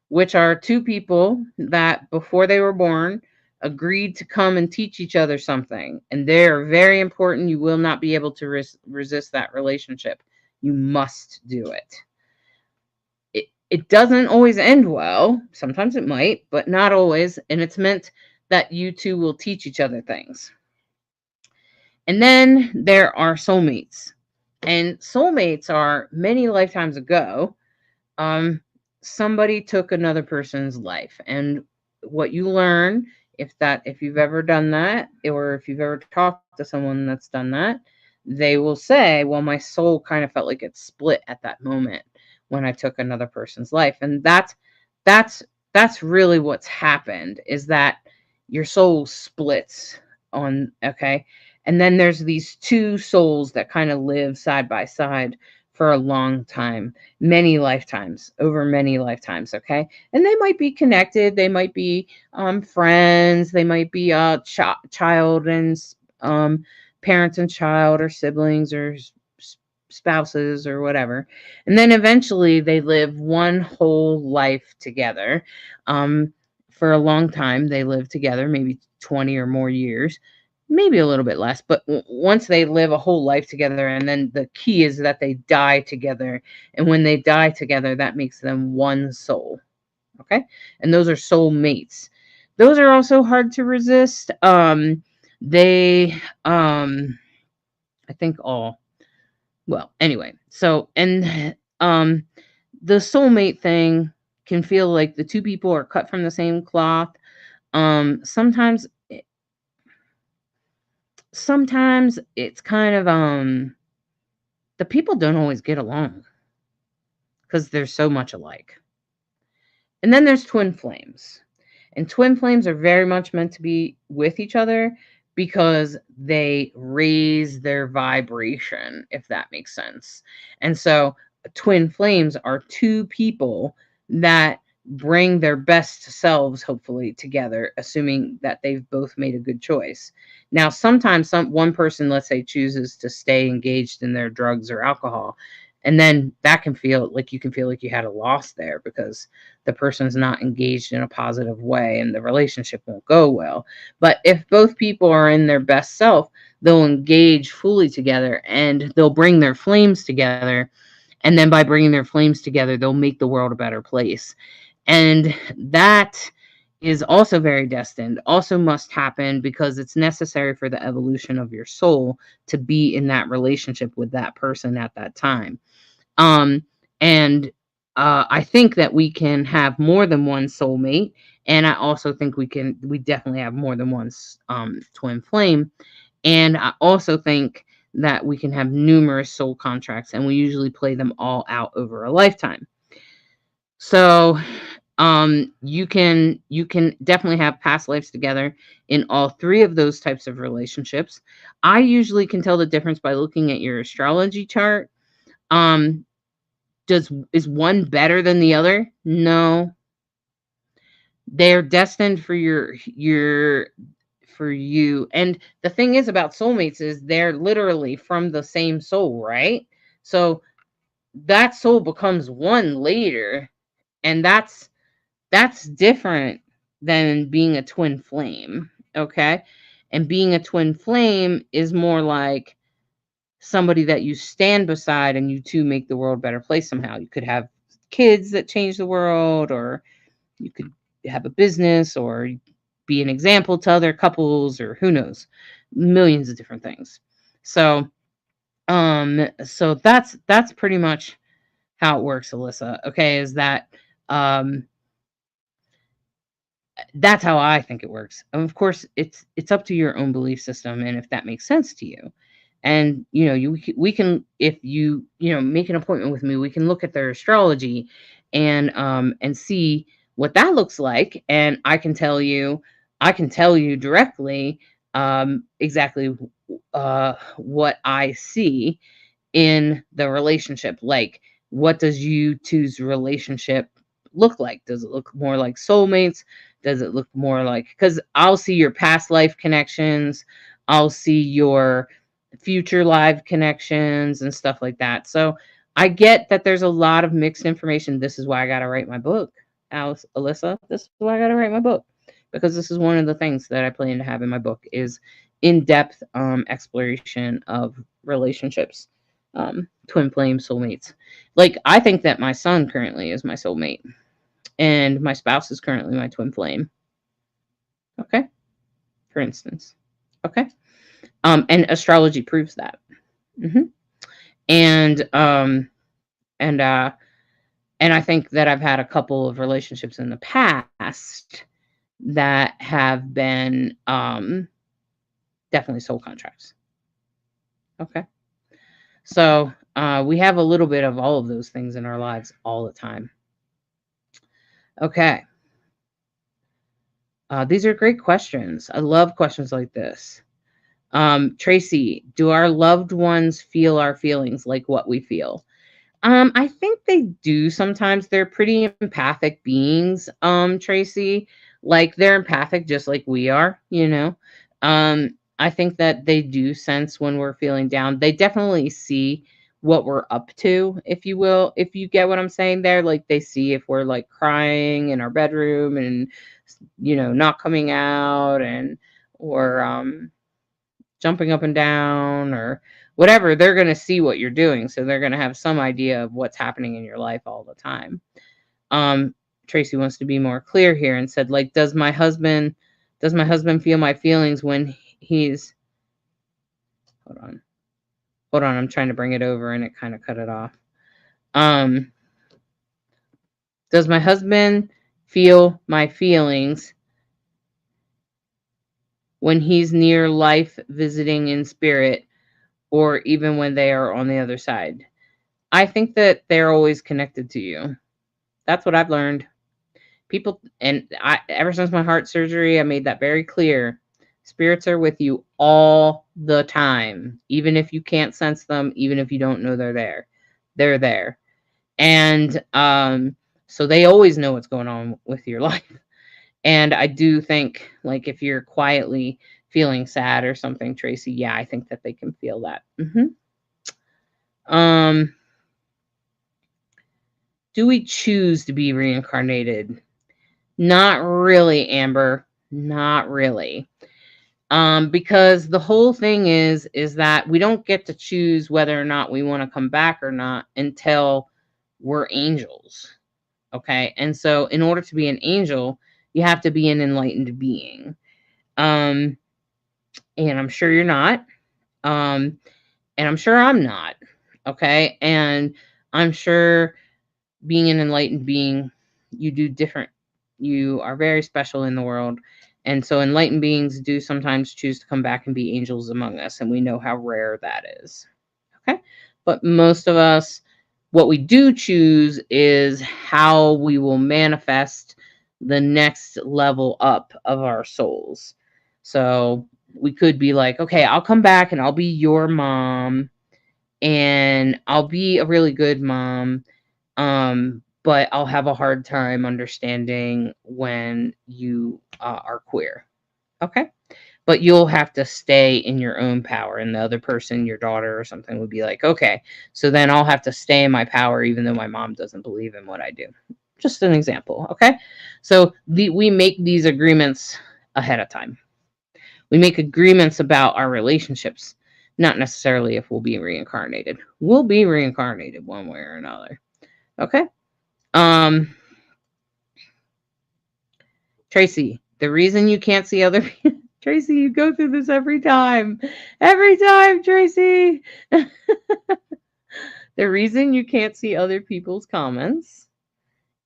which are two people that before they were born agreed to come and teach each other something. And they're very important. You will not be able to resist that relationship. You must do it. It doesn't always end well. Sometimes it might, but not always. And it's meant that you two will teach each other things. And then there are soulmates. And soulmates are many lifetimes ago. Somebody took another person's life. And what you learn If you've ever done that, or if you've ever talked to someone that's done that, they will say, well, my soul kind of felt like it split at that moment when I took another person's life. And that's that's really what's happened, is that your soul splits on, okay? And then there's these two souls that kind of live side by side for a long time, many lifetimes, over many lifetimes, okay? And they might be connected, they might be friends, they might be child and um, parents and child, or siblings, or spouses, or whatever. And then eventually they live one whole life together. Um, for a long time, they live together, maybe 20 or more years, maybe a little bit less. But once they live a whole life together, and then the key is that they die together. And when they die together, that makes them one soul. Okay. And those are soul mates. Those are also hard to resist. They, I think all, well, anyway, so, and the soulmate thing can feel like the two people are cut from the same cloth. Sometimes it's kind of the people don't always get along because they're so much alike. And then there's twin flames. And twin flames are very much meant to be with each other because they raise their vibration, if that makes sense. And so twin flames are two people that bring their best selves, hopefully, together, assuming that they've both made a good choice. Now, sometimes one person, let's say, chooses to stay engaged in their drugs or alcohol, and then that can feel like you had a loss there because the person's not engaged in a positive way and the relationship won't go well. But if both people are in their best self, they'll engage fully together and they'll bring their flames together. And then by bringing their flames together, they'll make the world a better place. And that is also very destined, also must happen because it's necessary for the evolution of your soul to be in that relationship with that person at that time. Um, and I think that we can have more than one soulmate, and I also think we definitely have more than one twin flame, and I also think that we can have numerous soul contracts, and we usually play them all out over a lifetime. So, you can definitely have past lives together in all three of those types of relationships. I usually can tell the difference by looking at your astrology chart. Um, is one better than the other? No. They're destined for for you. And the thing is about soulmates is they're literally from the same soul, right? So that soul becomes one later, and that's different than being a twin flame, okay? And being a twin flame is more like somebody that you stand beside and you two make the world a better place somehow. You could have kids that change the world, or you could have a business, or be an example to other couples, or who knows, millions of different things. So that's pretty much how it works, Alyssa. Okay, is that um that's how I think it works. And of course, it's up to your own belief system and if that makes sense to you. And we can, if you make an appointment with me, we can look at their astrology and see what that looks like, and I can tell you directly exactly what I see in the relationship. Like, what does you two's relationship look like? Does it look more like soulmates? Does it look more like, because I'll see your past life connections, I'll see your future live connections and stuff like that. So I get that there's a lot of mixed information. This is why I got to write my book, Alyssa. This is why I got to write my book, because this is one of the things that I plan to have in my book is in-depth exploration of relationships, twin flame soulmates. Like, I think that my son currently is my soulmate, and my spouse is currently my twin flame. Okay, for instance. Okay, and astrology proves that. hmm And and uh, and I think that I've had a couple of relationships in the past that have been definitely soul contracts. Okay. So we have a little bit of all of those things in our lives all the time. Okay. These are great questions. I love questions like this. Tracy, do our loved ones feel our feelings like what we feel? I think they do sometimes. They're pretty empathic beings, Tracy. Like they're empathic just like we are, you know. I think that they do sense when we're feeling down. They definitely see what we're up to, if you will, if you get what I'm saying there. Like they see if we're like crying in our bedroom and not coming out and or jumping up and down or whatever, they're going to see what you're doing. So they're going to have some idea of what's happening in your life all the time. Um, Tracy wants to be more clear here and said, like, does my husband feel my feelings when he's, hold on, I'm trying to bring it over and it kind of cut it off. Um, does my husband feel my feelings when he's near life visiting in spirit or even when they are on the other side? I think that they're always connected to you. That's what I've learned. People, and I, ever since my heart surgery, I made that very clear. Spirits are with you all the time, even if you can't sense them, even if you don't know they're there. They're there. And so they always know what's going on with your life. And I do think, like, if you're quietly feeling sad or something, Tracy, yeah, I think that they can feel that. Um, do we choose to be reincarnated? Not really, Amber. Not really. Because the whole thing is that we don't get to choose whether or not we want to come back or not until we're angels. Okay? And so in order to be an angel, you have to be an enlightened being. Um, and I'm sure you're not. Um, and I'm sure I'm not. Okay? And I'm sure being an enlightened being, you do different. You are very special in the world. And so enlightened beings do sometimes choose to come back and be angels among us. And we know how rare that is. Okay. But most of us, what we do choose is how we will manifest the next level up of our souls. So we could be like, okay, I'll come back and I'll be your mom and I'll be a really good mom. But I'll have a hard time understanding when you are queer. Okay. But you'll have to stay in your own power. And the other person, your daughter or something, would be like, okay, so then I'll have to stay in my power, even though my mom doesn't believe in what I do. Just an example. Okay. So we make these agreements ahead of time. We make agreements about our relationships, not necessarily if we'll be reincarnated. We'll be reincarnated one way or another. Okay. Um, Tracy, the reason you can't see other Tracy, you go through this every time. Every time, Tracy. The reason you can't see other people's comments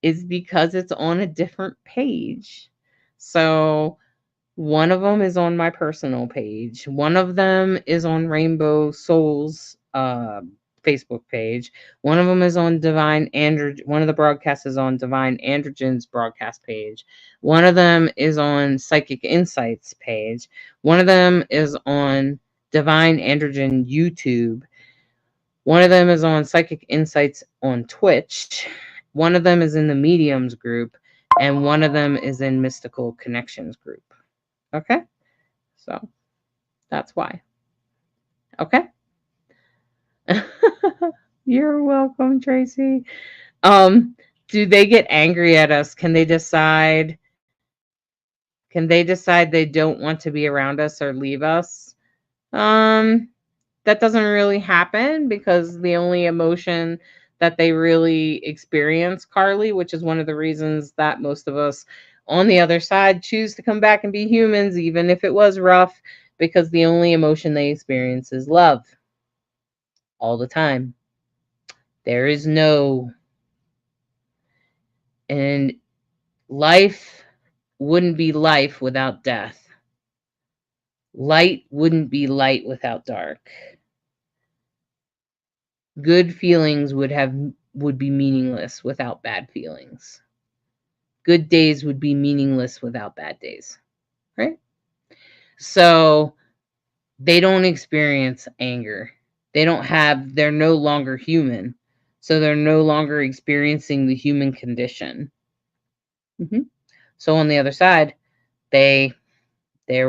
is because it's on a different page. So one of them is on my personal page. One of them is on Rainbow Souls Facebook page. One of them is on Divine Androgen. One of the broadcasts is on Divine Androgen's broadcast page. One of them is on Psychic Insights page. One of them is on Divine Androgen YouTube. One of them is on Psychic Insights on Twitch. One of them is in the Mediums group. And one of them is in Mystical Connections group. Okay? So that's why. Okay? You're welcome, Tracy. Do they get angry at us? Can they decide they don't want to be around us or leave us? Um, that doesn't really happen because the only emotion that they really experience, Carly, which is one of the reasons that most of us on the other side choose to come back and be humans, even if it was rough, because the only emotion they experience is love all the time. There is no, and life wouldn't be life without death. Light wouldn't be light without dark. Good feelings would be meaningless without bad feelings. Good days would be meaningless without bad days, right? So they don't experience anger. They're no longer human. So they're no longer experiencing the human condition. So on the other side, they're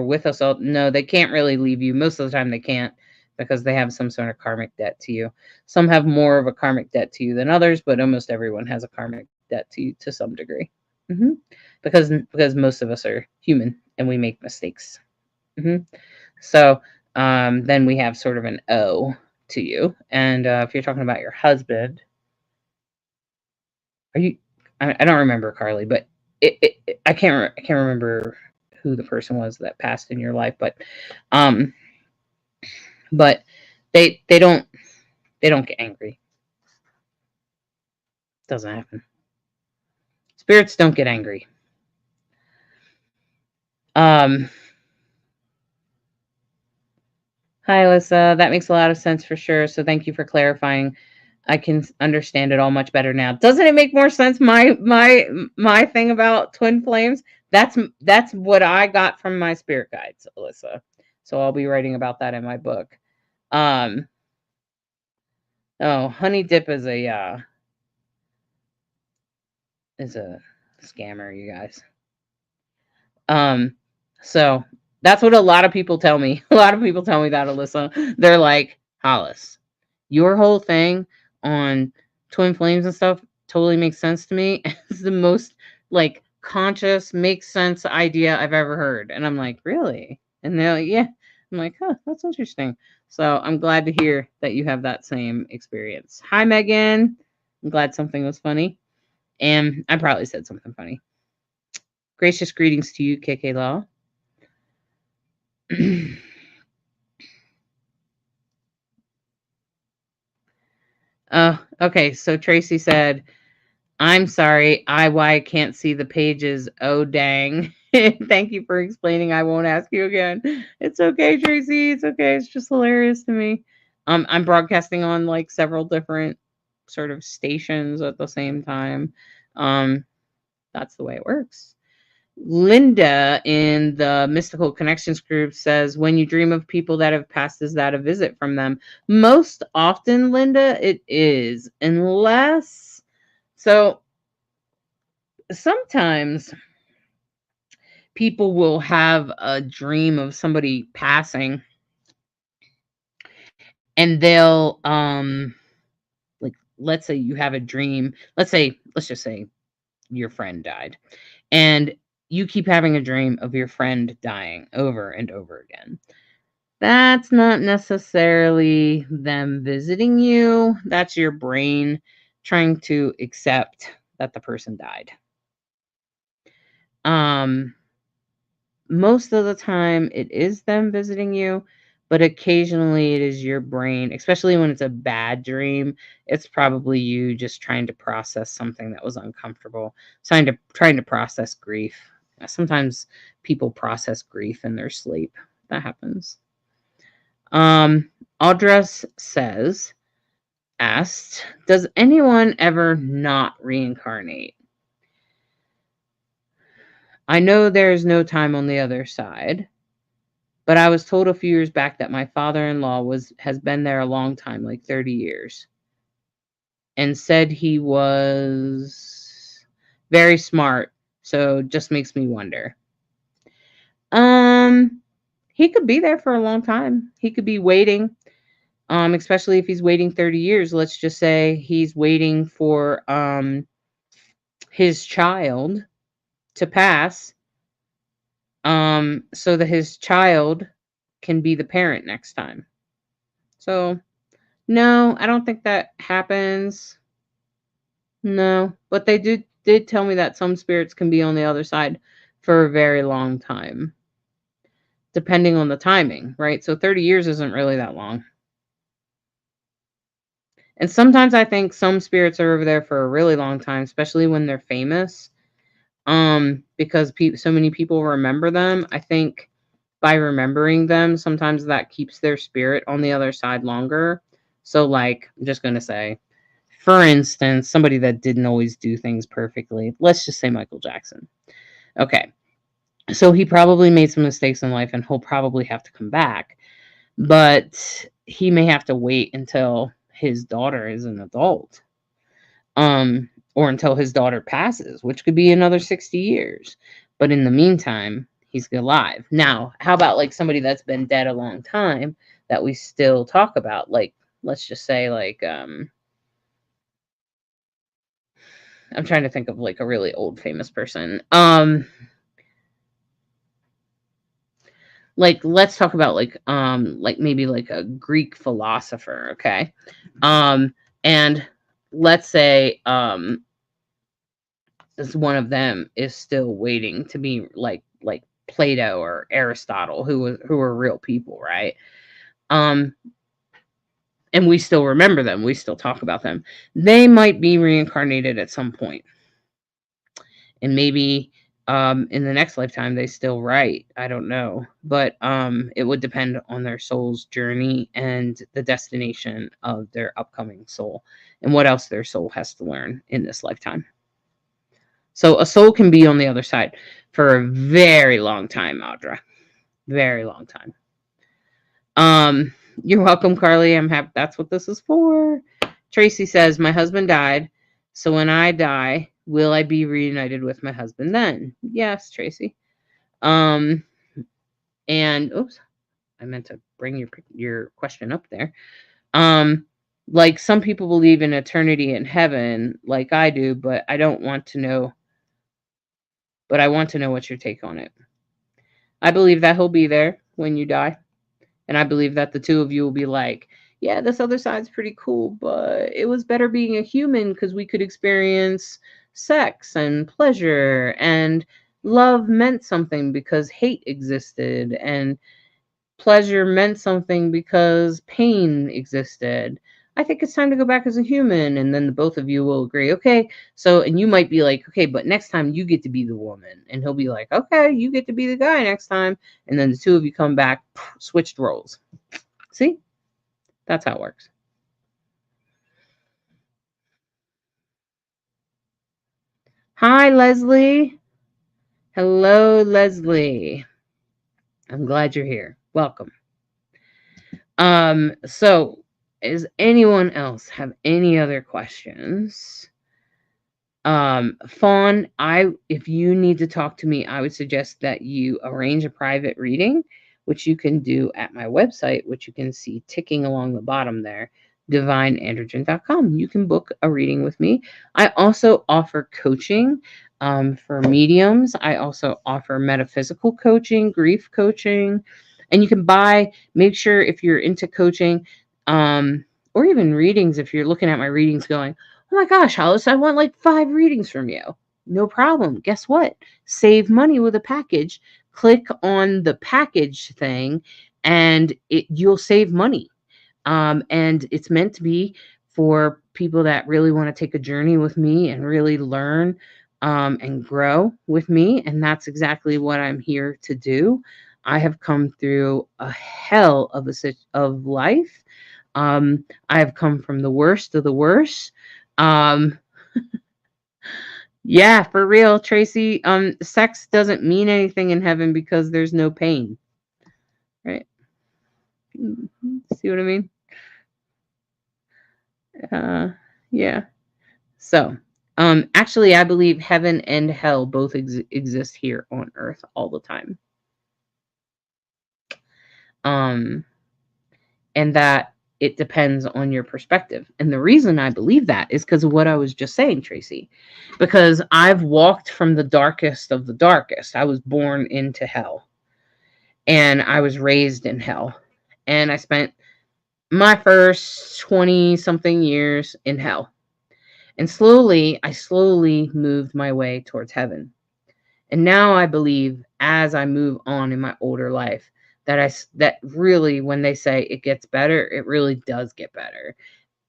with us all. No, they can't really leave you. Most of the time they can't, because they have some sort of karmic debt to you. Some have more of a karmic debt to you than others, but almost everyone has a karmic debt to you to some degree. hmm because most of us are human and we make mistakes. So then we have sort of an O to you. And if you're talking about your husband, I don't remember, Carly, but I can't remember who the person was that passed in your life, but they don't get angry. Doesn't happen. Spirits don't get angry. Hi, Alyssa. That makes a lot of sense for sure. So thank you for clarifying. I can understand it all much better now. Doesn't it make more sense? My thing about twin flames. That's what I got from my spirit guides, Alyssa. So I'll be writing about that in my book. Oh, Honey Dip is a scammer, you guys. So that's what a lot of people tell me. A lot of people tell me that, Alyssa. They're like, Hollis, your whole thing on twin flames and stuff totally makes sense to me. It's the most like conscious, makes sense idea I've ever heard. And I'm like, really? And they're like, yeah. I'm like, huh, that's interesting. So I'm glad to hear that you have that same experience. Hi, Megan. I'm glad something was funny. And I probably said something funny. Gracious greetings to you, KK Law. Okay. So Tracy said, I'm sorry, I can't see the pages. Oh, dang. Thank you for explaining. I won't ask you again. It's okay, Tracy. It's okay. It's just hilarious to me. I'm broadcasting on like several different sort of stations at the same time. That's the way it works. Linda in the Mystical Connections group says, when you dream of people that have passed, is that a visit from them? Most often, Linda, it is. Unless, so sometimes people will have a dream of somebody passing and they'll, like, let's say you have a dream. Let's just say your friend died and you keep having a dream of your friend dying over and over again. That's not necessarily them visiting you. That's your brain trying to accept that the person died. Most of the time it is them visiting you, but occasionally it is your brain, especially when it's a bad dream. It's probably you just trying to process something that was uncomfortable, trying to process grief. Sometimes people process grief in their sleep. That happens. Audress asked, does anyone ever not reincarnate? I know there's no time on the other side, but I was told a few years back that my father-in-law has been there a long time, like 30 years, and said he was very smart, so just makes me wonder. He could be there for a long time. He could be waiting, especially if he's waiting 30 years. Let's just say he's waiting for his child to pass, so that his child can be the parent next time. So no, I don't think that happens. No, but they did tell me that some spirits can be on the other side for a very long time, depending on the timing, right? So 30 years isn't really that long. And sometimes I think some spirits are over there for a really long time, especially when they're famous. because so many people remember them. I think by remembering them, sometimes that keeps their spirit on the other side longer. So, like, I'm just going to say, for instance, somebody that didn't always do things perfectly, let's just say Michael Jackson. Okay. So he probably made some mistakes in life and he'll probably have to come back, but he may have to wait until his daughter is an adult. Or until his daughter passes, which could be another 60 years. But in the meantime, he's alive. Now, how about like somebody that's been dead a long time that we still talk about? Like, let's just say like I'm trying to think of like a really old famous person. Like let's talk about like maybe like a Greek philosopher, okay? And let's say as one of them is still waiting to be like Plato or Aristotle, who were real people, right? Um, and we still remember them, we still talk about them. They might be reincarnated at some point, and maybe in the next lifetime they still write. I don't know, but it would depend on their soul's journey and the destination of their upcoming soul, and what else their soul has to learn in this lifetime. So a soul can be on the other side for a very long time, Audra. Very long time. You're welcome, Carly. I'm happy. That's what this is for. Tracy says, my husband died. So when I die, will I be reunited with my husband then? Yes, Tracy. And oops, I meant to bring your question up there. Like some people believe in eternity in heaven, like I do, but I want to know what's your take on it. I believe that he'll be there when you die. And I believe that the two of you will be like, yeah, this other side's pretty cool, but it was better being a human because we could experience sex and pleasure, and love meant something because hate existed, and pleasure meant something because pain existed. I think it's time to go back as a human. And then the both of you will agree, okay. So, and you might be like, okay, but next time you get to be the woman. And he'll be like, okay, you get to be the guy next time. And then the two of you come back, switched roles. See? That's how it works. Hi, Leslie. Hello, Leslie. I'm glad you're here. Welcome. So does anyone else have any other questions? Fawn, if you need to talk to me, I would suggest that you arrange a private reading, which you can do at my website, which you can see ticking along the bottom there, divineandrogen.com. You can book a reading with me. I also offer coaching for mediums. I also offer metaphysical coaching, grief coaching, and you can make sure if you're into coaching, or even readings, if you're looking at my readings going, oh my gosh, Hollis, I want like 5 readings from you. No problem. Guess what? Save money with a package. Click on the package thing and you'll save money. And it's meant to be for people that really want to take a journey with me and really learn and grow with me. And that's exactly what I'm here to do. I have come through a hell of life. I have come from the worst of the worst. Yeah, for real, Tracy. Sex doesn't mean anything in heaven because there's no pain. Right? See what I mean? Yeah. So, actually, I believe heaven and hell both exist here on earth all the time. And that it depends on your perspective. And the reason I believe that is because of what I was just saying, Tracy. Because I've walked from the darkest of the darkest. I was born into hell. And I was raised in hell. And I spent my first 20-something years in hell. And I slowly moved my way towards heaven. And now I believe as I move on in my older life, that really, when they say it gets better, it really does get better,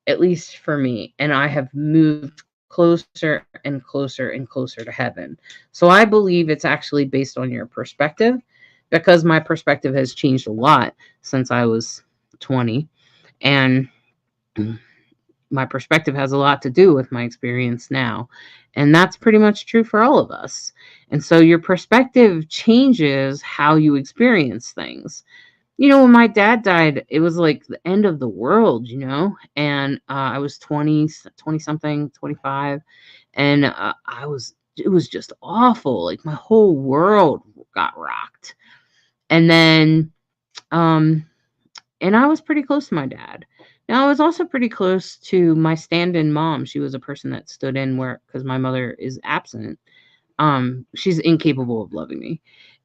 at least for me. And I have moved closer and closer and closer to heaven. So I believe it's actually based on your perspective, because my perspective has changed a lot since I was 20. And my perspective has a lot to do with my experience now. And that's pretty much true for all of us. And so your perspective changes how you experience things. When my dad died, it was like the end of the world, and I was 20 something, 25. And it was just awful. Like my whole world got rocked. And then, um, and I was pretty close to my dad. Now, I was also pretty close to my stand-in mom. She was a person that stood in where, because my mother is absent. She's incapable of loving me.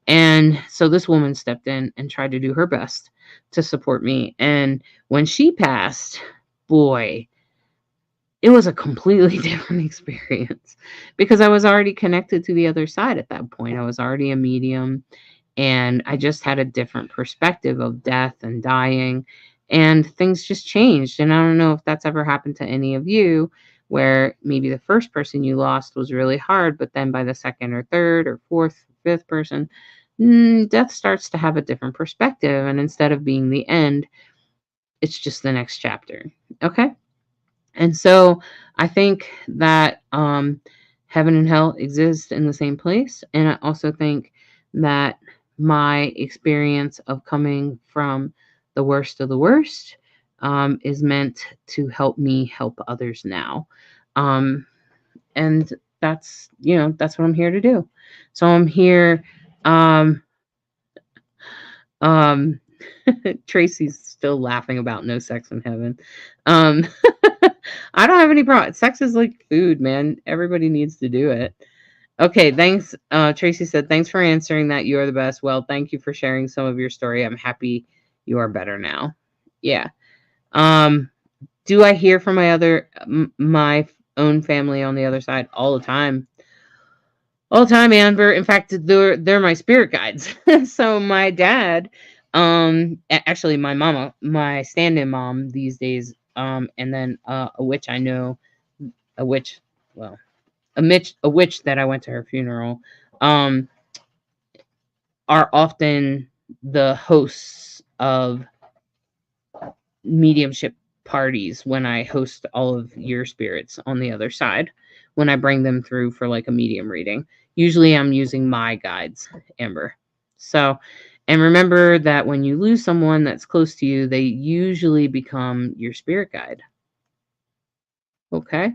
And so this woman stepped in and tried to do her best to support me. And when she passed, boy, it was a completely different experience, because I was already connected to the other side at that point. I was already a medium, and I just had a different perspective of death and dying, and things just changed. And I don't know if that's ever happened to any of you, where maybe the first person you lost was really hard, but then by the second or third or fourth, fifth person, death starts to have a different perspective. And instead of being the end, it's just the next chapter. Okay. And so I think that heaven and hell exist in the same place. And I also think that my experience of coming from the worst of the worst is meant to help me help others now. Um, and that's what I'm here to do. So I'm here. Um, um, Tracy's still laughing about no sex in heaven. Um, I don't have any problem. Sex is like food, man. Everybody needs to do it. Okay, thanks. Tracy said, thanks for answering that. You are the best. Well, thank you for sharing some of your story. I'm happy you are better now. Yeah. Do I hear from my own family on the other side all the time? All the time, Amber. In fact, they're my spirit guides. So my dad, actually my mama, my stand-in mom these days, and then a witch I know, a witch, well, a witch that I went to her funeral, um, are often the hosts of mediumship parties when I host all of your spirits on the other side, when I bring them through for like a medium reading. Usually I'm using my guides, Amber. So, and remember that when you lose someone that's close to you, they usually become your spirit guide. Okay.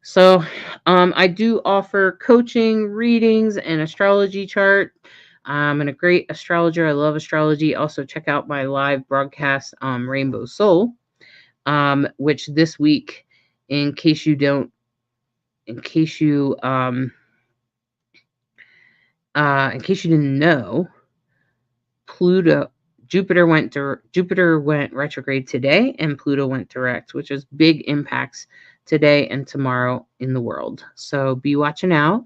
So, I do offer coaching, readings, and astrology chart. I'm a great astrologer. I love astrology. Also, check out my live broadcast, Rainbow Soul, which this week, in case you don't, in case you, in case you didn't know, Jupiter went retrograde today, and Pluto went direct, which is big impacts today and tomorrow in the world. So be watching out,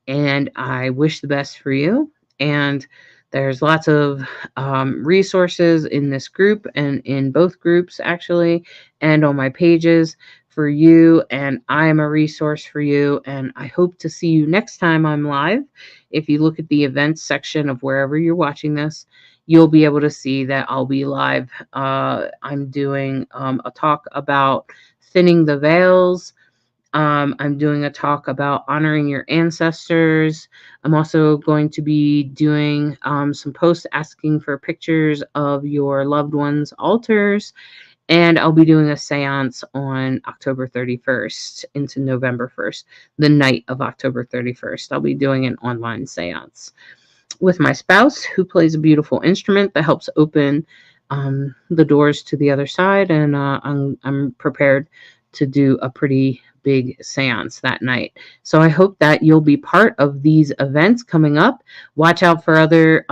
and I wish the best for you. And there's lots of resources in this group and in both groups, actually, and on my pages for you. And I am a resource for you. And I hope to see you next time I'm live. If you look at the events section of wherever you're watching this, you'll be able to see that I'll be live. I'm doing a talk about thinning the veils. I'm doing a talk about honoring your ancestors. I'm also going to be doing some posts asking for pictures of your loved ones' altars. And I'll be doing a seance on October 31st into November 1st, the night of October 31st. I'll be doing an online seance with my spouse, who plays a beautiful instrument that helps open the doors to the other side. And I'm prepared to do a pretty big seance that night. So I hope that you'll be part of these events coming up. Watch out for other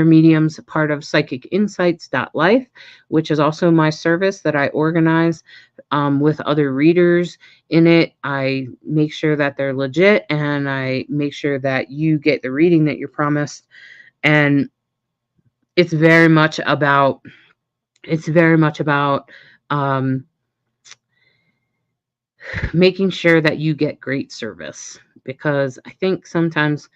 mediums, part of psychicinsights.life, which is also my service that I organize with other readers. In it, I make sure that they're legit, and I make sure that you get the reading that you're promised. And it's very much about um, making sure that you get great service, because I think sometimes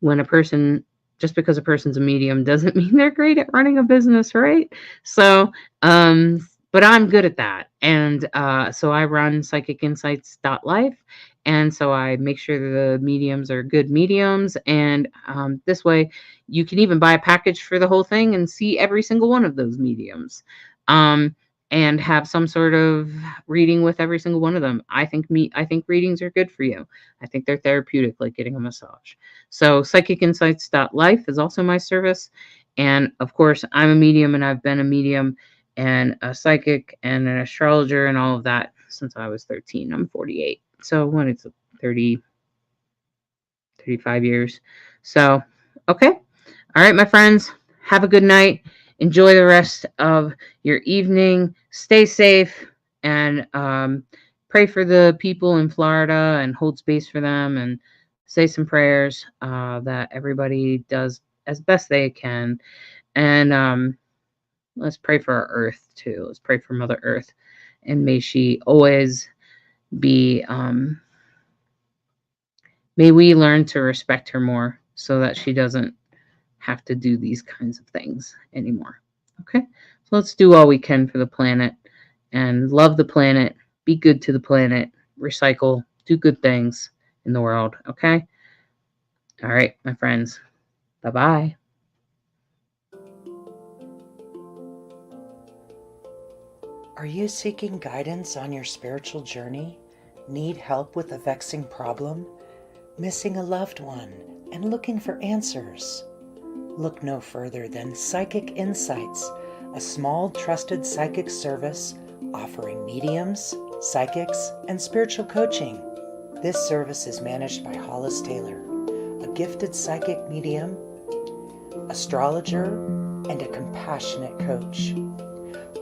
when a person, just because a person's a medium doesn't mean they're great at running a business, right? So, but I'm good at that. And so I run psychicinsights.life. And so I make sure the mediums are good mediums. And this way, you can even buy a package for the whole thing and see every single one of those mediums. Um, and have some sort of reading with every single one of them. I think readings are good for you. I think they're therapeutic, like getting a massage. So psychicinsights.life is also my service. And of course, I'm a medium, and I've been a medium and a psychic and an astrologer and all of that since I was 13. I'm 48. So when it's 30, 35 years. So, okay. All right, my friends, have a good night. Enjoy the rest of your evening. Stay safe, and pray for the people in Florida and hold space for them, and say some prayers that everybody does as best they can. And let's pray for our earth too. Let's pray for Mother Earth. And may she always be, may we learn to respect her more so that she doesn't have to do these kinds of things anymore. Okay? So let's do all we can for the planet and love the planet, be good to the planet, recycle, do good things in the world. Okay? All right, my friends. Bye-bye. Are you seeking guidance on your spiritual journey? Need help with a vexing problem? Missing a loved one and looking for answers? Look no further than Psychic Insights, a small trusted psychic service offering mediums, psychics, and spiritual coaching. This service is managed by Hollis Taylor, a gifted psychic medium, astrologer, and a compassionate coach.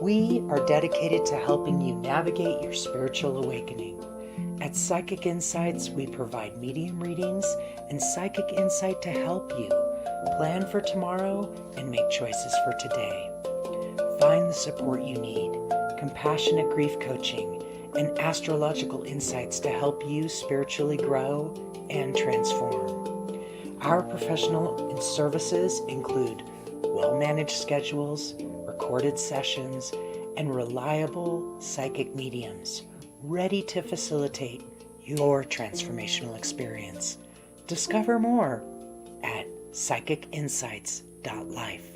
We are dedicated to helping you navigate your spiritual awakening. At Psychic Insights, we provide medium readings and psychic insight to help you plan for tomorrow and make choices for today. Find the support you need, compassionate grief coaching, and astrological insights to help you spiritually grow and transform. Our professional services include well-managed schedules, recorded sessions, and reliable psychic mediums ready to facilitate your transformational experience. Discover more at psychicinsights.life.